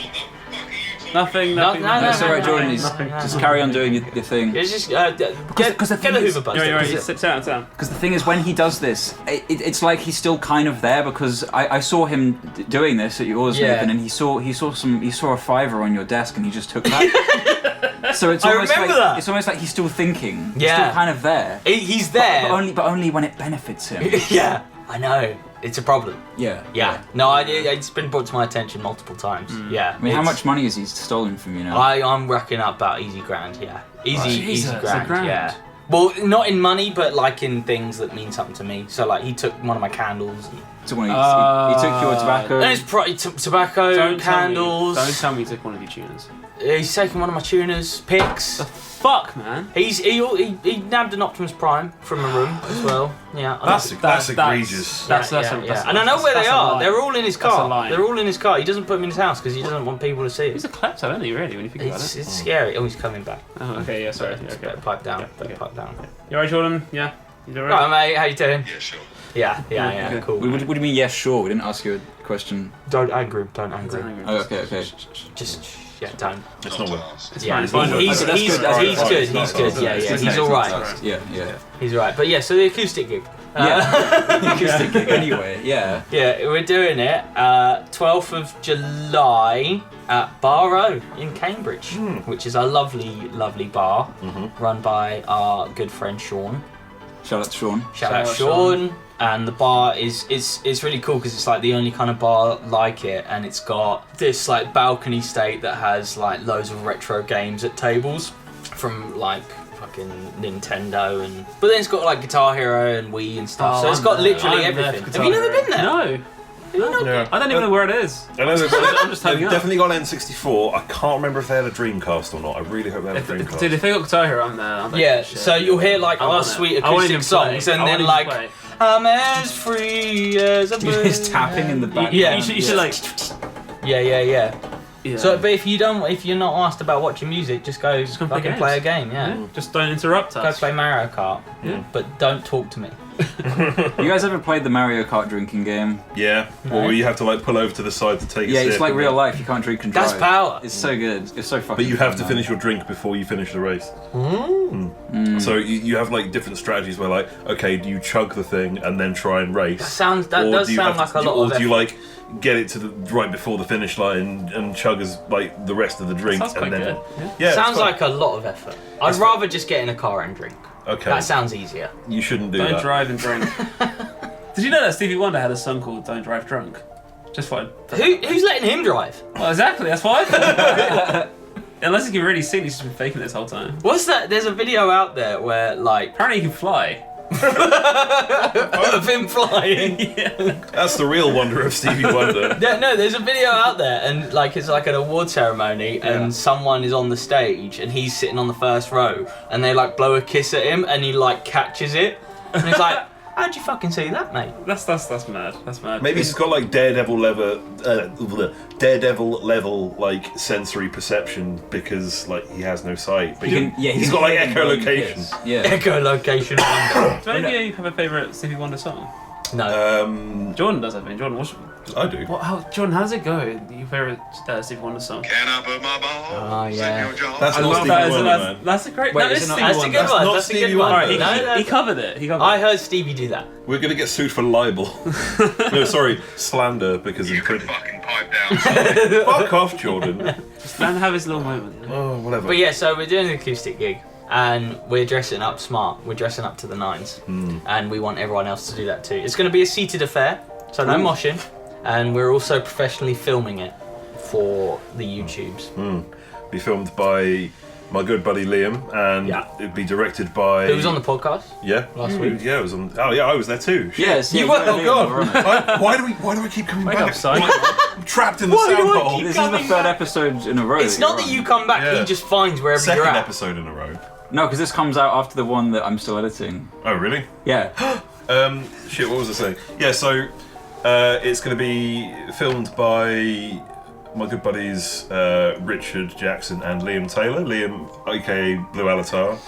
Speaker 5: nothing.
Speaker 2: No,
Speaker 1: It's
Speaker 2: no,
Speaker 1: alright,
Speaker 2: no,
Speaker 1: Jordan.
Speaker 2: no,
Speaker 1: He's
Speaker 2: no, no,
Speaker 1: just
Speaker 2: no.
Speaker 1: carry on doing your thing.
Speaker 2: It's just
Speaker 1: because
Speaker 2: get
Speaker 1: the
Speaker 2: the
Speaker 1: thing
Speaker 2: hoover
Speaker 1: is-
Speaker 2: buzz.
Speaker 5: You're right. Sit down.
Speaker 1: Because the thing is, when he does this, it's like he's still kind of there. Because I saw him doing this at yours,
Speaker 2: Yeah.
Speaker 1: Nathan, and he saw a $5 on your desk, and he just took that. So it's
Speaker 2: I
Speaker 1: almost like
Speaker 2: remember that.
Speaker 1: it's almost like he's still thinking. He's
Speaker 2: Yeah.
Speaker 1: still kind of there.
Speaker 2: He's there.
Speaker 1: But only when it benefits him.
Speaker 2: Yeah, I know. It's a problem.
Speaker 1: Yeah.
Speaker 2: Yeah. No, it's been brought to my attention multiple times. Yeah.
Speaker 1: I mean, how
Speaker 2: It's-
Speaker 1: much money has he stolen from you now?
Speaker 2: I'm racking up about easy grand, yeah. Easy
Speaker 5: Jesus,
Speaker 2: grand,
Speaker 5: a grand.
Speaker 2: yeah. Well, not in money, but like in things that mean something to me. So like he took one of my candles.
Speaker 1: He took your tobacco.
Speaker 2: And he took tobacco,
Speaker 5: Don't
Speaker 2: candles.
Speaker 5: tell me you took one of your tuners.
Speaker 2: He's taken one of my tuners, picks.
Speaker 5: Fuck, man.
Speaker 2: He nabbed an Optimus Prime from a room as well. Yeah.
Speaker 4: That's egregious.
Speaker 5: That's
Speaker 2: yeah. And I know where they
Speaker 5: that's a
Speaker 2: are.
Speaker 5: lie.
Speaker 2: They're all in his
Speaker 5: That's a
Speaker 2: car.
Speaker 5: lie.
Speaker 2: They're all in his car. He doesn't put them in his house because he doesn't want people to see
Speaker 5: He's
Speaker 2: it.
Speaker 5: a klepto, isn't he? Really, when you think about
Speaker 2: It's
Speaker 5: it.
Speaker 2: scary. Oh, he's coming back.
Speaker 5: Oh, okay, yeah, sorry.
Speaker 2: Better
Speaker 5: Okay.
Speaker 2: pipe down.
Speaker 5: Yeah,
Speaker 2: Better
Speaker 5: okay.
Speaker 2: pipe down.
Speaker 5: You alright, Jordan? Yeah. You
Speaker 2: Right,
Speaker 5: alright?
Speaker 2: mate. How you doing?
Speaker 3: Yeah, sure.
Speaker 2: Yeah.
Speaker 5: Okay.
Speaker 2: Cool.
Speaker 1: What do you mean? Yes, sure. We didn't ask you a question.
Speaker 2: Don't anger him. Don't anger him.
Speaker 1: Oh, okay.
Speaker 2: Just don't.
Speaker 4: It's not what.
Speaker 2: Yeah.
Speaker 5: It's fine.
Speaker 2: He's
Speaker 1: That's
Speaker 2: good.
Speaker 1: good.
Speaker 2: He's
Speaker 1: That's
Speaker 2: good.
Speaker 1: fine.
Speaker 2: He's good. Yeah. He's all right.
Speaker 1: Yeah.
Speaker 2: He's all right. But yeah. So the acoustic gig.
Speaker 1: Yeah. Acoustic gig anyway. Yeah.
Speaker 2: Yeah, we're doing it 12th of July at Bar O in Cambridge, which is a lovely, lovely bar run by our good friend Sean.
Speaker 1: Shout out to Sean.
Speaker 2: Shout out Sean. And the bar is it's really cool because it's like the only kind of bar like it, and it's got this like balcony state that has like loads of retro games at tables from like fucking Nintendo but then it's got like Guitar Hero and Wii and stuff. So it's got literally everything. Have you never been there?
Speaker 5: No.
Speaker 4: Yeah.
Speaker 5: I don't even know where it is.
Speaker 4: I know they've
Speaker 5: I'm just
Speaker 4: they've
Speaker 5: hanging up.
Speaker 4: definitely got N64. I can't remember if they had a Dreamcast or not. I really hope they had a Dreamcast.
Speaker 5: Dude, if they got Guitar Hero, I'm there. I'm like,
Speaker 2: Yeah,
Speaker 5: shit.
Speaker 2: so you'll hear like
Speaker 5: I
Speaker 2: our
Speaker 5: want it.
Speaker 2: sweet
Speaker 5: I won't even
Speaker 2: acoustic
Speaker 5: play.
Speaker 2: songs, and
Speaker 5: I won't
Speaker 2: then
Speaker 5: even
Speaker 2: like
Speaker 5: play.
Speaker 2: I'm as free as a bird.
Speaker 1: Just tapping in the background.
Speaker 2: Yeah.
Speaker 5: You should like.
Speaker 2: Yeah.
Speaker 5: Yeah.
Speaker 2: So, but if you're not asked about watching music, just go
Speaker 5: come play
Speaker 2: fucking play a
Speaker 5: games.
Speaker 2: game. Yeah.
Speaker 5: Just don't interrupt
Speaker 2: Go
Speaker 5: us.
Speaker 2: play Mario Kart.
Speaker 5: Yeah.
Speaker 2: But don't talk to me.
Speaker 1: You guys ever played the Mario Kart drinking game?
Speaker 4: Yeah.
Speaker 2: No.
Speaker 4: Or where you have to like pull over to the side to take a
Speaker 1: Yeah,
Speaker 4: sip.
Speaker 1: it's like
Speaker 4: and
Speaker 1: real
Speaker 4: then-
Speaker 1: life. You can't drink and drive.
Speaker 2: That's power.
Speaker 1: It's so good. It's so fucking.
Speaker 4: But you have
Speaker 1: fun,
Speaker 4: to
Speaker 1: man.
Speaker 4: finish your drink before you finish the race.
Speaker 2: Mm.
Speaker 4: So you have like different strategies where like, okay, do you chug the thing and then try and race?
Speaker 2: That
Speaker 4: Or
Speaker 2: does
Speaker 4: do you
Speaker 2: sound
Speaker 4: have
Speaker 2: like
Speaker 4: to-
Speaker 2: a lot
Speaker 4: Or
Speaker 2: of
Speaker 4: do you
Speaker 2: effort.
Speaker 4: like get it to the right before the finish line and chug as like the rest of the drink?
Speaker 5: Sounds quite
Speaker 4: and then,
Speaker 5: good. Yeah.
Speaker 4: Yeah, it's
Speaker 2: Sounds
Speaker 4: fun.
Speaker 2: like a lot of effort. I'd rather just get in a car and drink.
Speaker 4: Okay.
Speaker 2: That sounds easier.
Speaker 4: You shouldn't do
Speaker 5: Don't
Speaker 4: that.
Speaker 5: drive and drink. Did you know that Stevie Wonder had a song called "Don't Drive Drunk"? Just fine.
Speaker 2: Who's letting him drive?
Speaker 5: Well, exactly. That's why I thought. Unless he can really sing, he's just been faking it this whole time.
Speaker 2: What's that? There's a video out there where like
Speaker 5: Apparently, he can fly.
Speaker 2: of him flying.
Speaker 5: Yeah.
Speaker 4: That's the real wonder of Stevie Wonder.
Speaker 2: No, there's a video out there, and like it's like an award ceremony,
Speaker 5: Yeah.
Speaker 2: and someone is on the stage, and he's sitting on the first row, and they like blow a kiss at him, and he like catches it, and he's like, "How'd you fucking see that, mate?"
Speaker 5: That's mad. That's mad.
Speaker 4: Maybe he's got like daredevil level like sensory perception because like he has no sight. But he's got like echolocation.
Speaker 1: Yeah.
Speaker 2: Echolocation.
Speaker 5: Do any of you have a favourite Stevie Wonder song?
Speaker 2: No.
Speaker 5: Jordan does, I think. Jordan,
Speaker 4: I do.
Speaker 5: Jordan, how does it go? Your favourite Stevie Wonder song?
Speaker 3: Can I put my balls
Speaker 2: Oh, yeah.
Speaker 3: in your jaw?
Speaker 4: That's
Speaker 1: I
Speaker 4: not
Speaker 1: love
Speaker 4: Stevie
Speaker 5: That is-
Speaker 4: Wonder,
Speaker 5: that's,
Speaker 4: man.
Speaker 5: that's a great.
Speaker 1: Wait,
Speaker 5: that
Speaker 1: is
Speaker 5: is
Speaker 1: it not-
Speaker 5: Stevie
Speaker 2: That's a
Speaker 5: Wonder.
Speaker 2: good one.
Speaker 4: not
Speaker 2: That's a
Speaker 4: Stevie
Speaker 2: good one.
Speaker 4: Wonder.
Speaker 5: Alright,
Speaker 2: No,
Speaker 5: he covered it. He covered
Speaker 2: I
Speaker 5: it.
Speaker 2: heard Stevie do that.
Speaker 4: We're gonna get sued for libel. No, sorry, slander because
Speaker 3: You
Speaker 4: of
Speaker 3: can
Speaker 4: print.
Speaker 3: fucking pipe down.
Speaker 4: Fuck off, Jordan.
Speaker 5: Just let him have his little moment. You know?
Speaker 4: Oh, whatever.
Speaker 2: But yeah, so we're doing an acoustic gig, and we're dressing up smart. We're dressing up to the nines, and we want everyone else to do that too. It's going to be a seated affair, so no moshing, and we're also professionally filming it for the YouTubes.
Speaker 4: Be filmed by my good buddy Liam, and
Speaker 2: Yeah.
Speaker 4: it'd be directed by.
Speaker 2: Who was on the podcast?
Speaker 4: Yeah,
Speaker 2: last week?
Speaker 4: Yeah, it was on. Oh yeah, I was there too. Shit.
Speaker 1: Yes.
Speaker 2: You
Speaker 1: yeah,
Speaker 2: were-
Speaker 1: yeah,
Speaker 4: Oh
Speaker 1: we're on it.
Speaker 4: God! Why do we keep coming
Speaker 5: Wake
Speaker 4: back?
Speaker 5: up, son.
Speaker 4: I'm trapped in the
Speaker 2: Why do
Speaker 4: sound
Speaker 2: I
Speaker 4: hole.
Speaker 2: keep
Speaker 1: This is the
Speaker 2: coming
Speaker 1: third
Speaker 2: back.
Speaker 1: episode in a row.
Speaker 2: It's not that you come back;
Speaker 4: Yeah.
Speaker 2: he just finds wherever
Speaker 4: Second
Speaker 2: you're at.
Speaker 4: episode in a row.
Speaker 1: No, because this comes out after the one that I'm still editing.
Speaker 4: Oh really?
Speaker 1: Yeah.
Speaker 4: Shit. What was I saying? Yeah. So it's going to be filmed by my good buddies Richard Jackson and Liam Taylor. Liam, aka Blue Alatar,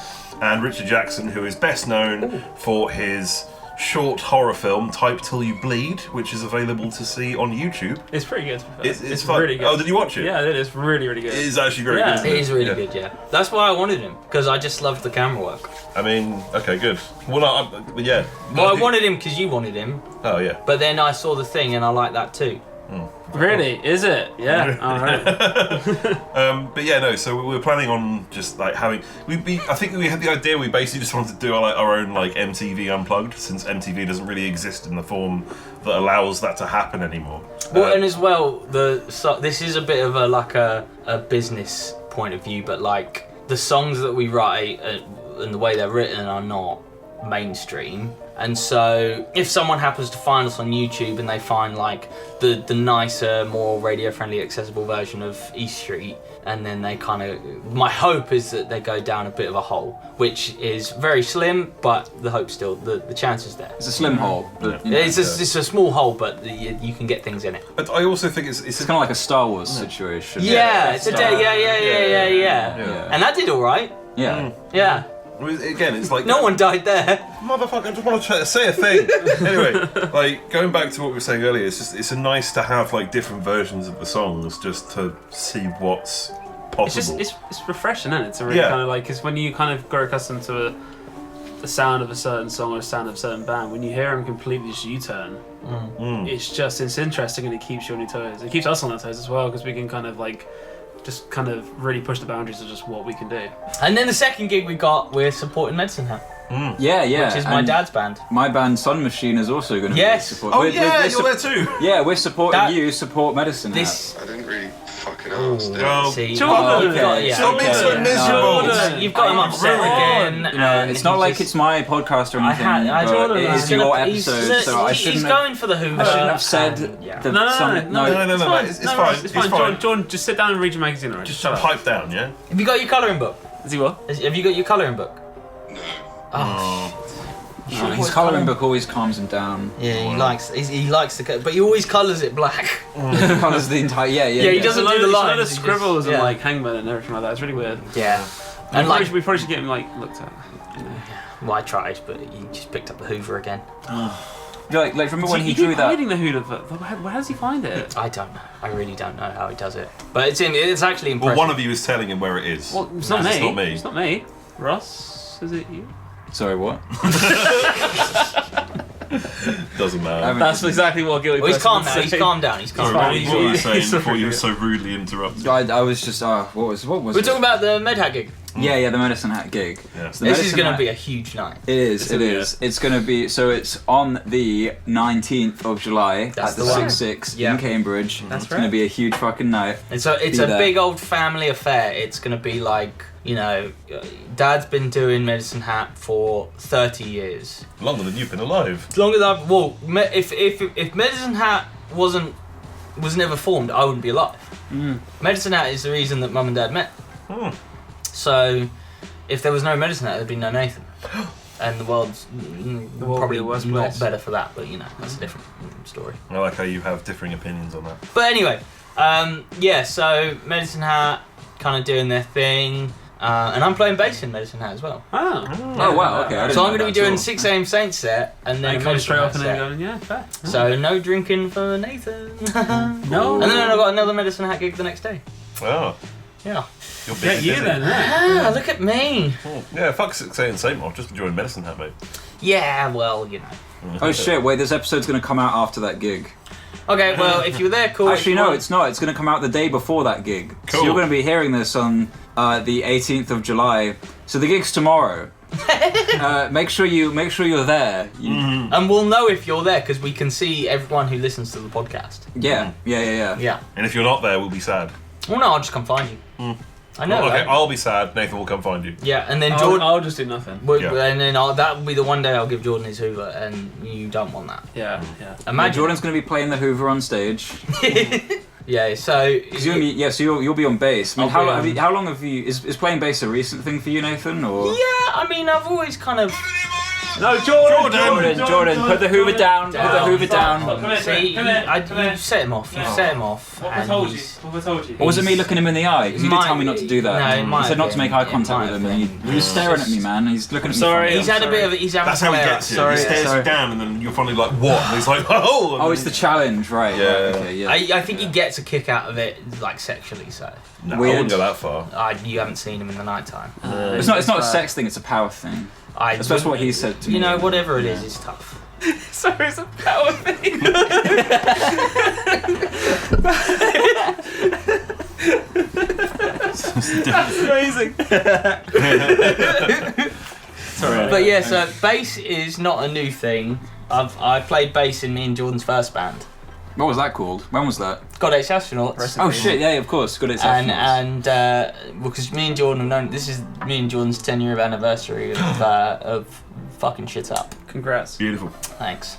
Speaker 4: and Richard Jackson, who is best known for his short horror film Type Till You Bleed, which is available to see on YouTube.
Speaker 5: It's pretty good.
Speaker 4: It's fun.
Speaker 5: really good.
Speaker 4: Oh, did you watch it?
Speaker 5: Yeah, it is really, really good.
Speaker 4: It is actually very
Speaker 5: Yeah.
Speaker 4: good.
Speaker 2: It
Speaker 4: isn't
Speaker 2: is really
Speaker 4: Yeah.
Speaker 2: good, yeah. That's why I wanted him, because I just loved the camera work.
Speaker 4: I mean, okay, good. Well, yeah.
Speaker 2: Well, I wanted him because you wanted him,
Speaker 4: Oh yeah.
Speaker 2: but then I saw the thing and I like that too.
Speaker 5: Really? Is it? Yeah. All right.
Speaker 4: But yeah, no. So we were planning on just like having. I think we had the idea. We basically just wanted to do our own like MTV Unplugged, since MTV doesn't really exist in the form that allows that to happen anymore.
Speaker 2: Well, and as well, this is a bit of a business point of view, but like the songs that we write and the way they're written are not mainstream. And so if someone happens to find us on YouTube and they find like the nicer, more radio friendly, accessible version of East Street, and then they kind of, my hope is that they go down a bit of a hole, which is very slim, but the hope still, the chance is there.
Speaker 1: It's a slim hole. But,
Speaker 4: Yeah.
Speaker 2: It's a small hole, but you can get things in it.
Speaker 4: But I also think it's
Speaker 1: It's kind of like a Star Wars situation.
Speaker 2: Yeah, it's yeah. And that did all right.
Speaker 1: Yeah.
Speaker 2: Yeah.
Speaker 4: again, it's like
Speaker 2: No one died there.
Speaker 4: Motherfucker, I just want to say a thing. Anyway, like going back to what we were saying earlier, it's nice to have like different versions of the songs just to see what's possible.
Speaker 5: It's refreshing, isn't it? It's a really kind of like, because when you kind of grow accustomed to the sound of a certain song or a sound of a certain band, when you hear them completely just U-turn, it's interesting and it keeps you on your toes. It keeps us on our toes as well, because we can kind of like just kind of really push the boundaries of just what we can do.
Speaker 2: And then the second gig we got, we're supporting Medicine Hat,
Speaker 1: Yeah,
Speaker 2: which is my
Speaker 1: and
Speaker 2: dad's band.
Speaker 1: My band Sun Machine is also going to
Speaker 2: Yes.
Speaker 1: be supporting.
Speaker 4: Oh yeah, you're there too.
Speaker 1: Yeah, we're supporting
Speaker 2: That-
Speaker 1: you. Support Medicine Hat.
Speaker 2: This.
Speaker 3: I didn't really fucking ask. did I?
Speaker 4: Well,
Speaker 2: See,
Speaker 5: Jordan!
Speaker 2: you've got,
Speaker 4: Stop being so miserable.
Speaker 5: Jordan!
Speaker 2: You've got him upset again.
Speaker 1: You know,
Speaker 2: and
Speaker 1: it's not
Speaker 2: he
Speaker 1: like
Speaker 2: just-
Speaker 1: it's my podcast or anything.
Speaker 2: I
Speaker 1: but
Speaker 2: told him
Speaker 1: it
Speaker 2: that.
Speaker 1: is your episode, so I
Speaker 2: he's
Speaker 1: shouldn't have.
Speaker 2: going for the Hoover.
Speaker 1: I shouldn't have said
Speaker 2: Yeah.
Speaker 1: the
Speaker 5: No,
Speaker 1: something.
Speaker 4: no, it's fine.
Speaker 5: It's fine. Jordan, just sit down and read your magazine already.
Speaker 4: Just
Speaker 5: Shut up.
Speaker 4: pipe down, yeah.
Speaker 2: Have you got your colouring book?
Speaker 5: Is he what?
Speaker 2: Have you got your colouring book?
Speaker 3: No.
Speaker 2: Oh,
Speaker 1: His colouring book always calms him down.
Speaker 2: Yeah, he likes the, but he always colours it black.
Speaker 1: Colours the entire. Yeah.
Speaker 2: He doesn't do the lines.
Speaker 5: It's a lot of scribbles
Speaker 2: just,
Speaker 5: and like hangman and everything like that. It's really weird.
Speaker 2: Yeah.
Speaker 5: And we probably should get him like looked at. You know.
Speaker 2: Well, I tried, but he just picked up the Hoover again.
Speaker 1: Like remember when he drew that?
Speaker 5: Hiding the Hoover, but where does he find it?
Speaker 2: I don't know. I really don't know how he does it. But it's actually impressive.
Speaker 4: Well, one of you is telling him where it is.
Speaker 5: Well, it's not me.
Speaker 4: It's not me.
Speaker 5: It's not me. Ross, is it you?
Speaker 1: Sorry, what?
Speaker 4: Doesn't matter.
Speaker 5: That's exactly what guilty.
Speaker 2: Well, he's calm now.
Speaker 5: person
Speaker 2: He's
Speaker 5: would
Speaker 2: calmed down. He's calmed
Speaker 4: Sorry,
Speaker 2: down.
Speaker 4: what were you saying
Speaker 5: Sorry.
Speaker 4: before you were so rudely interrupted?
Speaker 1: I was just what was
Speaker 2: We're
Speaker 1: it?
Speaker 2: talking about the Medhat gig.
Speaker 1: Yeah, the Medicine Hat gig.
Speaker 4: Yeah.
Speaker 1: So the
Speaker 2: This is
Speaker 1: Medicine
Speaker 2: going to
Speaker 1: Hat-
Speaker 2: be a huge night.
Speaker 1: It is. It's going to be. So it's on the 19th of July
Speaker 2: That's
Speaker 1: at the
Speaker 2: the one.
Speaker 1: 6-6
Speaker 2: Yeah.
Speaker 1: in Cambridge.
Speaker 2: That's
Speaker 1: It's going to
Speaker 2: right.
Speaker 1: be a huge fucking night.
Speaker 2: It's a
Speaker 1: Be there.
Speaker 2: big old family affair. It's going to be like, Dad's been doing Medicine Hat for 30 years.
Speaker 4: Longer than you've been alive.
Speaker 2: As long as I've if Medicine Hat was never formed, I wouldn't be alive. Medicine Hat is the reason that Mum and Dad met. So, if there was no Medicine Hat, there'd be no Nathan, and the world's
Speaker 5: world
Speaker 2: probably
Speaker 5: would be a worse
Speaker 2: not
Speaker 5: place.
Speaker 2: better for that. But that's a different story.
Speaker 4: I like how you have differing opinions on that.
Speaker 2: But anyway, so Medicine Hat kind of doing their thing, and I'm playing bass in Medicine Hat as well.
Speaker 5: Oh.
Speaker 1: Oh wow, okay. I didn't
Speaker 2: So I'm
Speaker 1: know
Speaker 2: going to be
Speaker 1: that
Speaker 2: doing
Speaker 1: at all.
Speaker 2: 6 a.m. Saints set, and then
Speaker 5: And
Speaker 2: a
Speaker 5: come
Speaker 2: Medicine
Speaker 5: straight
Speaker 2: Hat
Speaker 5: off and
Speaker 2: set.
Speaker 5: then going, yeah, fair.
Speaker 2: So no drinking for Nathan.
Speaker 5: No.
Speaker 2: And then I got another Medicine Hat gig the next day.
Speaker 4: Oh,
Speaker 2: Yeah.
Speaker 4: you're
Speaker 5: Get
Speaker 4: big
Speaker 5: you
Speaker 4: busy.
Speaker 5: then, huh?
Speaker 2: Look at me.
Speaker 4: Yeah, fuck 6 a.m. St. Mark, just enjoying Medicine Hat, mate.
Speaker 2: Yeah, well,
Speaker 1: Oh shit! Wait, this episode's going to come out after that gig.
Speaker 2: Okay, well, if you were there, cool.
Speaker 1: Actually,
Speaker 2: If you
Speaker 1: no,
Speaker 2: want-
Speaker 1: it's not. It's going to come out the day before that gig. So
Speaker 4: Cool.
Speaker 1: you're going to be hearing this on the 18th of July. So the gig's tomorrow. Make sure you're there.
Speaker 2: And we'll know if you're there because we can see everyone who listens to the podcast.
Speaker 1: Yeah.
Speaker 2: Yeah.
Speaker 4: And if you're not there, we'll be sad.
Speaker 2: Well, no, I'll just come find you. I know.
Speaker 4: Okay,
Speaker 2: right?
Speaker 4: I'll be sad. Nathan will come find you.
Speaker 2: Yeah, and then Jordan.
Speaker 5: I'll just do nothing.
Speaker 4: Yeah.
Speaker 2: And then that will be the one day I'll give Jordan his Hoover, and you don't want that.
Speaker 5: Yeah.
Speaker 2: Imagine.
Speaker 1: Jordan's going to be playing the Hoover on stage.
Speaker 2: Yeah, so.
Speaker 1: So you'll be on bass. I mean,
Speaker 2: I'll be on-
Speaker 1: how long have you? Is playing bass a recent thing for you, Nathan? Or
Speaker 2: Yeah, I mean, I've always kind of.
Speaker 5: No,
Speaker 1: Jordan, put the Hoover down. Put the Hoover down.
Speaker 5: Come here,
Speaker 2: See,
Speaker 5: come here.
Speaker 2: you set him off. You set him off.
Speaker 5: What have I
Speaker 2: and
Speaker 5: told you?
Speaker 2: he's-
Speaker 5: What have I told you?
Speaker 1: Or was it me looking him in the eye? Because you did tell me not to do that.
Speaker 2: No, it might
Speaker 1: You said
Speaker 2: have
Speaker 1: not to make
Speaker 2: been.
Speaker 1: eye
Speaker 2: It
Speaker 1: contact
Speaker 2: might
Speaker 1: with him,
Speaker 2: have
Speaker 1: and
Speaker 2: been.
Speaker 1: he was staring at me, man. He's looking at me.
Speaker 5: Sorry.
Speaker 1: funny.
Speaker 2: He's had a bit of. He's having
Speaker 4: That's how he
Speaker 2: flare
Speaker 4: gets
Speaker 2: ups.
Speaker 4: you.
Speaker 1: Sorry,
Speaker 4: He stares
Speaker 1: sorry.
Speaker 4: you down, and then you're finally like, what? And he's like, oh!
Speaker 1: Oh, it's the challenge, right?
Speaker 4: Yeah.
Speaker 1: Right, okay, yeah.
Speaker 2: I think he gets a kick out of it, like sexually. So
Speaker 4: No, I
Speaker 1: Weird.
Speaker 4: wouldn't go that far.
Speaker 2: you haven't seen him in the night time.
Speaker 1: It's not a sex thing. It's a power thing. That's what he said to me.
Speaker 2: You know, whatever it is, it's tough.
Speaker 5: Sorry, it's a power thing. That's amazing.
Speaker 1: Sorry.
Speaker 2: But yeah, so bass is not a new thing. I played bass in me and Jordan's first band.
Speaker 1: What was that called? When was that?
Speaker 2: God Hates Astronauts.
Speaker 1: Oh shit! Yeah, of course. Good. It's
Speaker 2: And because me and Jordan have known, this is me and Jordan's 10-year anniversary of fucking shit up.
Speaker 5: Congrats.
Speaker 4: Beautiful.
Speaker 2: Thanks.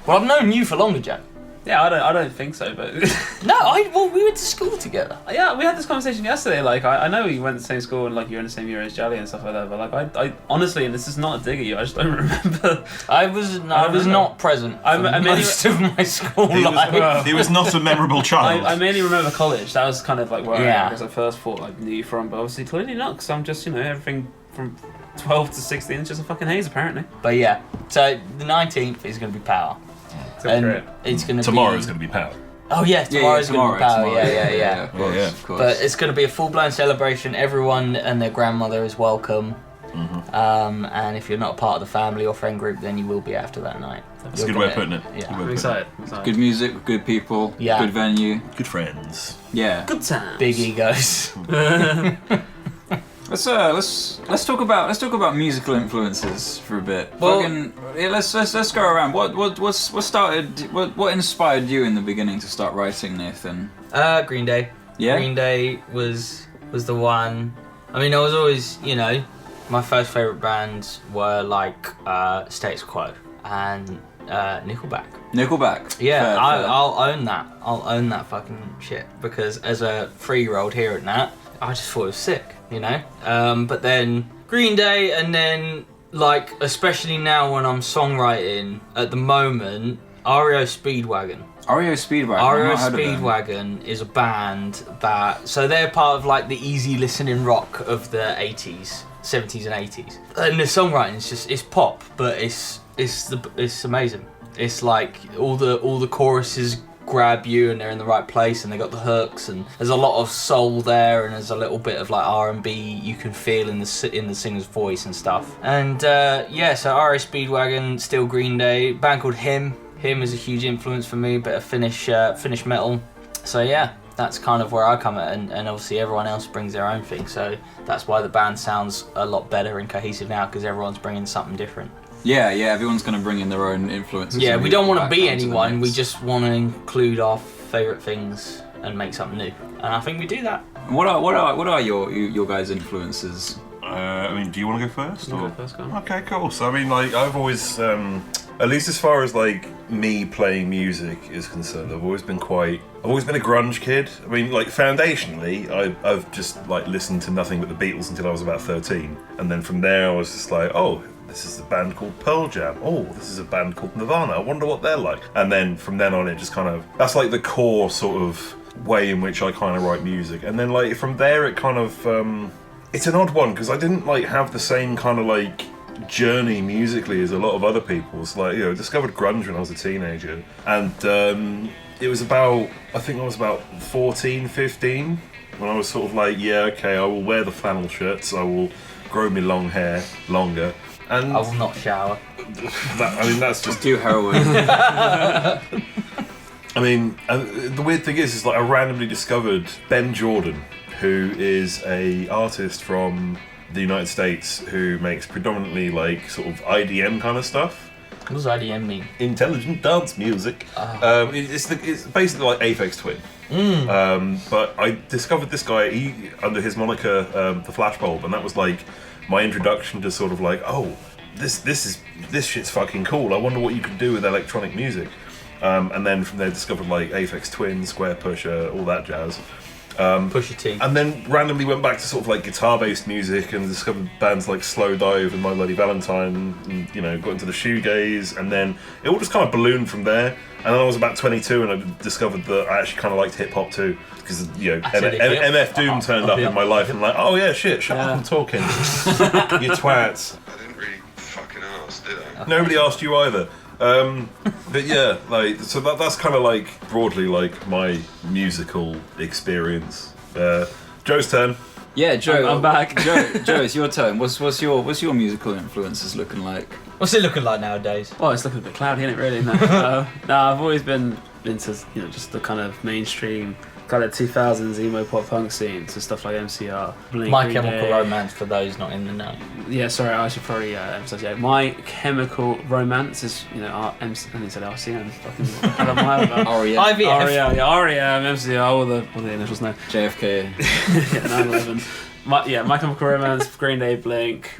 Speaker 2: Well, I've known you for longer, Joe.
Speaker 5: Yeah, I don't think so, but
Speaker 2: No, we went to school together.
Speaker 5: yeah, we had this conversation yesterday. Like, I know we went to the same school and like you're in the same year as Jolly and stuff like that. But like, I honestly, and this is not a dig at you, I just don't remember.
Speaker 2: I was not present for
Speaker 5: I mainly-
Speaker 2: most of my school
Speaker 4: He
Speaker 2: life.
Speaker 4: was, he was not a memorable child.
Speaker 5: I mainly remember college. That was kind of like where
Speaker 2: Yeah.
Speaker 5: I guess I first thought I knew you from, but obviously clearly not, because I'm just everything from 12 to 16 is just a fucking haze apparently.
Speaker 2: But yeah, so the 19th is going to be Power. And it's going to
Speaker 4: Tomorrow's going to be power.
Speaker 2: Oh yeah, tomorrow's going to be Power. Yeah.
Speaker 1: Of course,
Speaker 4: Yeah.
Speaker 1: of course.
Speaker 2: But it's going to be a full-blown celebration. Everyone and their grandmother is welcome. And if you're not a part of the family or friend group, then you will be after that night.
Speaker 4: That's a good way of putting it.
Speaker 2: Yeah.
Speaker 4: Good way of
Speaker 5: I'm
Speaker 4: putting
Speaker 5: excited.
Speaker 1: good music, good people,
Speaker 2: Yeah.
Speaker 1: good venue.
Speaker 4: it. Good friends.
Speaker 1: Yeah.
Speaker 5: Good times.
Speaker 2: Big egos.
Speaker 1: Let's talk about musical influences for a bit.
Speaker 2: Well-
Speaker 1: Let's go around. What inspired you in the beginning to start writing, Nathan?
Speaker 2: Green Day.
Speaker 1: Yeah.
Speaker 2: Green Day was the one. I mean, I was always, my first favourite bands were like Status Quo and Nickelback.
Speaker 1: Nickelback.
Speaker 2: Yeah,
Speaker 1: Fair, fair.
Speaker 2: I'll own that. I'll own that fucking shit because as a 3-year-old hearing that, I just thought it was sick, But then Green Day, and then like, especially now when I'm songwriting, at the moment, REO Speedwagon.
Speaker 1: REO Speedwagon.
Speaker 2: REO Speedwagon is a band that, so they're part of like the easy listening rock of the 80s, 70s and 80s. And the songwriting is just, it's pop, but it's amazing. It's like all the choruses grab you and they're in the right place and they got the hooks and there's a lot of soul there and there's a little bit of like R&B you can feel in the singer's voice and stuff. And so REO Speedwagon, still Green Day, band called Him is a huge influence for me, bit of Finnish metal. So yeah, that's kind of where I come at, and obviously everyone else brings their own thing, so that's why the band sounds a lot better and cohesive now, because everyone's bringing something different.
Speaker 1: Yeah, everyone's going to bring in their own influences.
Speaker 2: Yeah, we don't want to be anyone, we just want to include our favourite things and make something new, and I think we do that.
Speaker 1: What are your guys' influences?
Speaker 4: I mean, do you want to go first?
Speaker 5: Go first, go on.
Speaker 4: Okay, cool. So I mean, like, I've always, at least as far as like me playing music is concerned, I've always been a grunge kid. I mean, like, foundationally, I've just like listened to nothing but the Beatles until I was about 13, and then from there I was just like, oh, this is a band called Pearl Jam. Oh, this is a band called Nirvana. I wonder what they're like. And then from then on, it just kind of, that's like the core sort of way in which I kind of write music. And then like from there, it kind of, it's an odd one because I didn't like have the same kind of like journey musically as a lot of other people's. Like, you know, discovered grunge when I was a teenager, and it was about, I think I was about 14, 15 when I was sort of like, yeah, okay, I will wear the flannel shirts, I will grow my long hair longer, and
Speaker 2: I will not shower.
Speaker 4: That's just
Speaker 1: do heroin.
Speaker 4: I mean, the weird thing is like I randomly discovered Ben Jordan, who is a artist from the United States who makes predominantly like sort of IDM kind of stuff.
Speaker 2: What does IDM mean?
Speaker 4: Intelligent dance music. It's basically like Aphex Twin. But I discovered this guy under his moniker, the Flashbulb, and that was like my introduction to sort of like, oh, this shit's fucking cool. I wonder what you can do with electronic music. And then from there discovered like Aphex Twin, Square Pusher, all that jazz.
Speaker 2: Pusha T.
Speaker 4: And then randomly went back to sort of like guitar-based music and discovered bands like Slow Dive and My Bloody Valentine, and, you know, got into the shoegaze, and then it all just kind of ballooned from there. And then I was about 22 and I discovered that I actually kind of liked hip-hop too, because, you know, MF Doom turned up in my life and like, oh yeah, shit up, I'm talking. You twats.
Speaker 3: I didn't really fucking ask, did I?
Speaker 4: Nobody asked you either. But yeah, like, so that's kind of like broadly like my musical experience. Joe's turn.
Speaker 1: Yeah, Joe,
Speaker 5: I'm back.
Speaker 1: Joe, it's your turn. What's your musical influences looking like?
Speaker 2: What's it looking like nowadays?
Speaker 5: Well, it's looking a bit cloudy, isn't it, really? No, I've always been into, you know, just the kind of mainstream kind of 2000s emo pop punk scene, so stuff like MCR, Blink,
Speaker 2: My
Speaker 5: Green
Speaker 2: Chemical
Speaker 5: Day.
Speaker 2: Romance, for those not in the know.
Speaker 5: Yeah, sorry, I should probably emphasize. Yeah, My Chemical Romance is, you know, and he said RCM. Fucking what the hell am I about?
Speaker 1: REM.
Speaker 2: IVF.
Speaker 5: REM, MCR, all the initials now.
Speaker 1: JFK.
Speaker 5: Yeah, 9/11. My Chemical Romance, Green Day, Blink.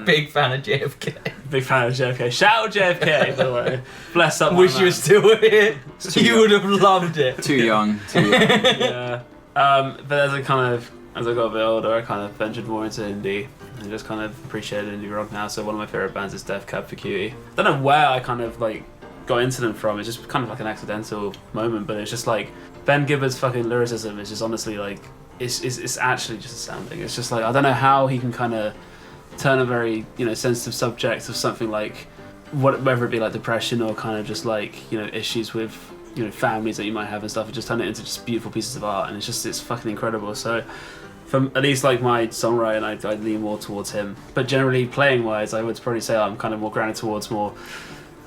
Speaker 2: Big fan of JFK.
Speaker 5: Big fan of JFK. Shout out JFK, by the way. Bless up.
Speaker 2: Wish you were still here. You would have loved it.
Speaker 1: Too young.
Speaker 5: Yeah. But as I got a bit older, I kind of ventured more into indie and just kind of appreciated indie rock now. So one of my favourite bands is Death Cab for Cutie. I don't know where I kind of like got into them from. It's just kind of like an accidental moment, but it's just like Ben Gibbard's fucking lyricism is just honestly like it's actually just astounding. It's just like I don't know how he can kind of turn a very, you know, sensitive subject of something like whether it be like depression or kind of just like, you know, issues with, you know, families that you might have and stuff, and just turn it into just beautiful pieces of art, and it's fucking incredible. So from at least like my songwriting, I lean more towards him, but generally playing wise, I would probably say I'm kind of more grounded towards more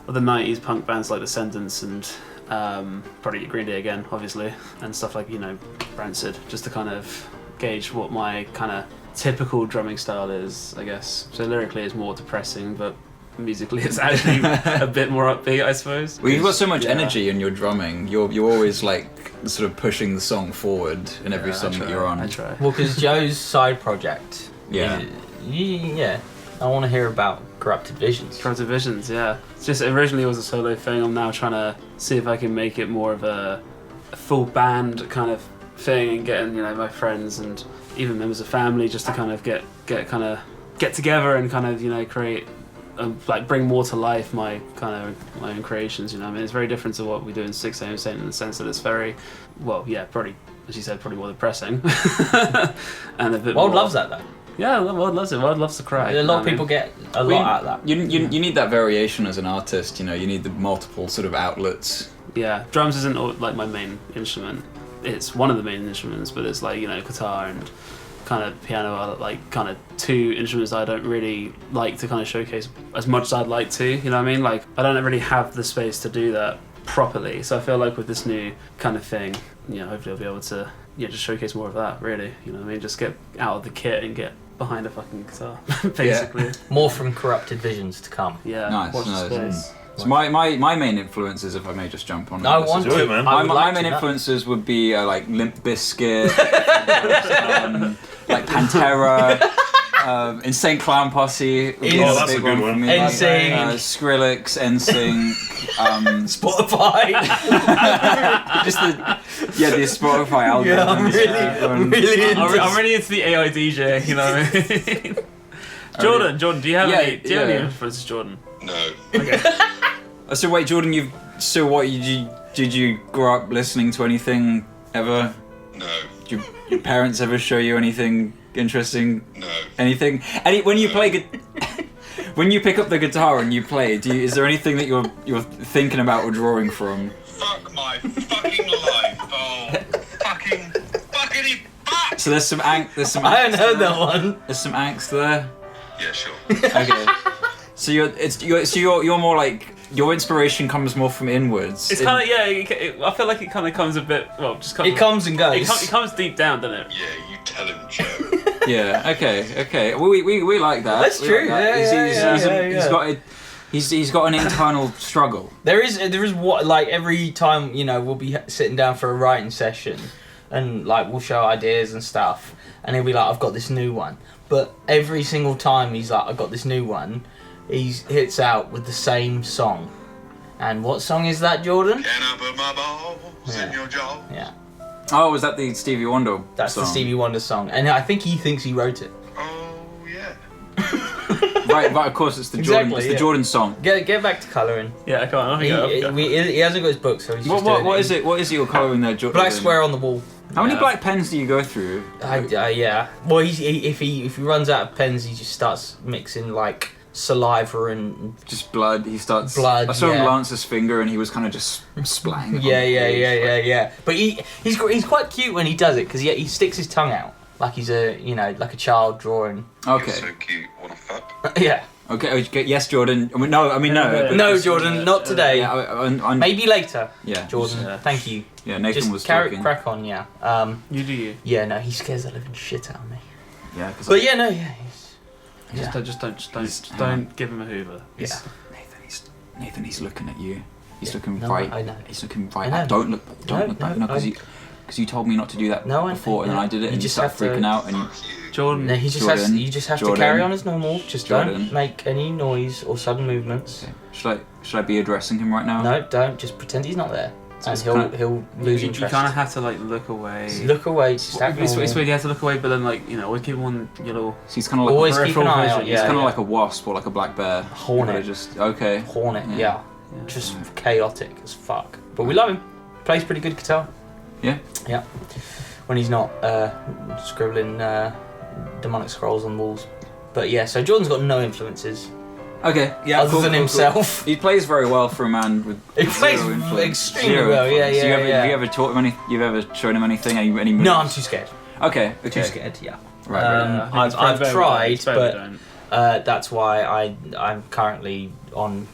Speaker 5: of the 90s punk bands like Descendants and probably Green Day again, obviously, and stuff like, you know, Rancid, just to kind of gauge what my kind of typical drumming style is, I guess. So lyrically it's more depressing, but musically it's actually a bit more upbeat, I suppose.
Speaker 1: Well, you've got so much energy in your drumming. You're always like sort of pushing the song forward in every song that you're on.
Speaker 5: I try.
Speaker 2: Well, because Joe's side project.
Speaker 1: Yeah.
Speaker 2: Yeah. I want to hear about Corrupted Visions.
Speaker 5: Corrupted Visions, yeah. It's just originally it was a solo thing. I'm now trying to see if I can make it more of a full band kind of thing, and getting, you know, my friends and even members of family just to kind of get together and kind of, you know, create like bring more to life my own creations. You know, I mean, it's very different to what we do in 6 AM Saint in the sense that it's very, well, yeah, probably as you said, probably more depressing. And a bit.
Speaker 2: World
Speaker 5: more,
Speaker 2: loves that though.
Speaker 5: Yeah, the world loves it. World loves to cry.
Speaker 2: A lot of people get a lot out of that.
Speaker 1: You need that variation as an artist. You know, you need the multiple sort of outlets.
Speaker 5: Yeah, drums isn't like my main instrument. It's one of the main instruments, but it's like, you know, guitar and kind of piano are like kind of two instruments I don't really like to kind of showcase as much as I'd like to. You know what I mean? Like, I don't really have the space to do that properly. So I feel like with this new kind of thing, you know, hopefully I'll be able to, yeah, just showcase more of that. Really, you know what I mean? Just get out of the kit and get behind a fucking guitar, basically.
Speaker 2: More from Corrupted Visions to come.
Speaker 5: Yeah.
Speaker 1: Nice,
Speaker 5: Watch
Speaker 1: nice.
Speaker 5: the space.
Speaker 1: So my main influences, if I may just jump on.
Speaker 2: I want
Speaker 4: do
Speaker 2: to.
Speaker 4: it, man.
Speaker 2: I would
Speaker 1: My
Speaker 2: like
Speaker 1: main
Speaker 2: to know.
Speaker 1: influences would be like Limp Bizkit, like Pantera, Insane Clown Posse. Would be
Speaker 2: Oh,
Speaker 1: the
Speaker 4: that's
Speaker 1: big
Speaker 4: a good
Speaker 1: for
Speaker 4: one.
Speaker 1: me.
Speaker 2: NSYNC.
Speaker 1: Skrillex, NSYNC.
Speaker 2: Spotify.
Speaker 1: Just the Spotify album.
Speaker 2: Yeah, I'm really into
Speaker 5: I'm really into the AI DJ, you know what I mean? Jordan, do you have any influences, Jordan?
Speaker 3: No.
Speaker 1: So wait, Jordan, did you grow up listening to anything ever?
Speaker 3: No.
Speaker 1: Did your parents ever show you anything interesting?
Speaker 3: No.
Speaker 1: Anything? When you play when you pick up the guitar and you play, is there anything that you're thinking about or drawing from?
Speaker 3: Fuck my fucking life. Oh, fuckity fuck.
Speaker 1: So there's some
Speaker 2: I
Speaker 1: angst
Speaker 2: haven't heard
Speaker 1: there.
Speaker 2: that one.
Speaker 1: There's some angst there.
Speaker 3: Yeah, sure.
Speaker 1: Okay. So you're more like your inspiration comes more from inwards.
Speaker 5: It's kind of I feel like it kind of comes a bit just kind
Speaker 2: It comes and goes.
Speaker 5: It comes deep down, doesn't it?
Speaker 3: Yeah, you tell him, Joe.
Speaker 1: Yeah. Okay. We like that.
Speaker 2: That's
Speaker 1: We
Speaker 2: true.
Speaker 1: Like that.
Speaker 2: Yeah.
Speaker 1: He's got an internal struggle.
Speaker 2: There is what, like, every time, you know, we'll be sitting down for a writing session and like we'll show ideas and stuff and he'll be like, I've got this new one, but every single time he's like, I've got this new one, he hits out with the same song. And what song is that, Jordan?
Speaker 3: Can I put my balls in your jaw?
Speaker 2: Yeah,
Speaker 1: Oh, was that the Stevie Wonder
Speaker 2: that's
Speaker 1: song?
Speaker 2: the Stevie Wonder song, and I think he thinks he wrote it.
Speaker 3: Oh, yeah.
Speaker 1: Right, but of course it's the Jordan.
Speaker 2: Exactly,
Speaker 1: It's the
Speaker 2: yeah.
Speaker 1: Jordan song.
Speaker 2: Get back to colouring.
Speaker 5: Yeah, come on.
Speaker 2: He hasn't got his book, so he's just doing
Speaker 1: What is it? What is it you're colouring there, Jordan?
Speaker 2: Black square on the wall.
Speaker 1: How many
Speaker 5: Yeah.
Speaker 1: black pens do you go through?
Speaker 2: Yeah. Well, if he runs out of pens, he just starts mixing like saliva and
Speaker 1: Just blood. He starts.
Speaker 2: Blood,
Speaker 1: I saw him
Speaker 2: yeah.
Speaker 1: glance his finger, and he was kind of just splatting.
Speaker 2: yeah. But he's quite cute when he does it because he sticks his tongue out like he's like a child drawing.
Speaker 1: Okay.
Speaker 3: You're so cute. Wanna fuck?
Speaker 2: Yeah.
Speaker 1: Okay. Yes, Jordan. No.
Speaker 2: No, Jordan, not today.
Speaker 1: Yeah. I'm,
Speaker 2: Maybe later.
Speaker 1: Yeah.
Speaker 2: Jordan,
Speaker 5: Yeah.
Speaker 2: thank you.
Speaker 1: Yeah. Nathan
Speaker 2: Just
Speaker 1: was talking.
Speaker 2: crack on, yeah.
Speaker 5: You do you.
Speaker 2: Yeah, no, he scares the living shit out of me.
Speaker 1: Yeah. 'Cause
Speaker 2: But yeah, no, yeah.
Speaker 5: Don't give him a Hoover.
Speaker 2: Yeah.
Speaker 1: Nathan, he's looking at you. He's looking
Speaker 2: No,
Speaker 1: right.
Speaker 2: I know.
Speaker 1: He's looking right.
Speaker 2: I know.
Speaker 1: Don't look back. No, because you told me not to do that
Speaker 2: No, I
Speaker 1: before, and then
Speaker 2: know.
Speaker 1: I did it,
Speaker 2: You
Speaker 1: and you
Speaker 2: just
Speaker 1: started
Speaker 2: have to-
Speaker 1: freaking out. And
Speaker 3: Fuck you.
Speaker 5: Jordan.
Speaker 2: No, you just have to
Speaker 1: Jordan.
Speaker 2: carry on as normal. Just
Speaker 1: Jordan.
Speaker 2: don't make any noise or sudden movements.
Speaker 1: Okay. Should I be addressing him right now?
Speaker 2: No, don't. Just pretend he's not there, and
Speaker 1: it's
Speaker 2: he'll
Speaker 1: kinda-
Speaker 2: lose
Speaker 5: You
Speaker 2: interest.
Speaker 5: kind of have to like look away.
Speaker 2: Just look away. Just act
Speaker 5: It's
Speaker 2: normal.
Speaker 5: weird. You have to look away, but then like always keep one little.
Speaker 1: So he's kind of like
Speaker 2: Always keep an
Speaker 5: peripheral
Speaker 2: eye out.
Speaker 5: vision.
Speaker 1: he's
Speaker 2: Yeah,
Speaker 1: kind of
Speaker 2: yeah.
Speaker 1: like a wasp or like a black bear.
Speaker 2: Hornet.
Speaker 1: You gotta just okay.
Speaker 2: Hornet.
Speaker 1: Yeah.
Speaker 2: Yeah. Just chaotic as fuck. But we love him. Plays pretty good guitar.
Speaker 1: Yeah.
Speaker 2: Yeah. When he's not scribbling demonic scrolls on walls. But yeah, so Jordan's got no influences
Speaker 1: Okay. Yeah.
Speaker 2: other than himself.
Speaker 1: He plays very well for a man with.
Speaker 2: He plays
Speaker 1: zero influence.
Speaker 2: extremely
Speaker 1: Zero
Speaker 2: well. Yeah,
Speaker 1: influence.
Speaker 2: yeah,
Speaker 1: Have you ever taught him any? You've ever shown him anything? Any moves?
Speaker 2: No, I'm too scared.
Speaker 1: Okay.
Speaker 2: Too
Speaker 1: Okay.
Speaker 2: scared. Yeah.
Speaker 1: Right.
Speaker 2: I've tried, but
Speaker 5: don't.
Speaker 2: that's why I'm currently on.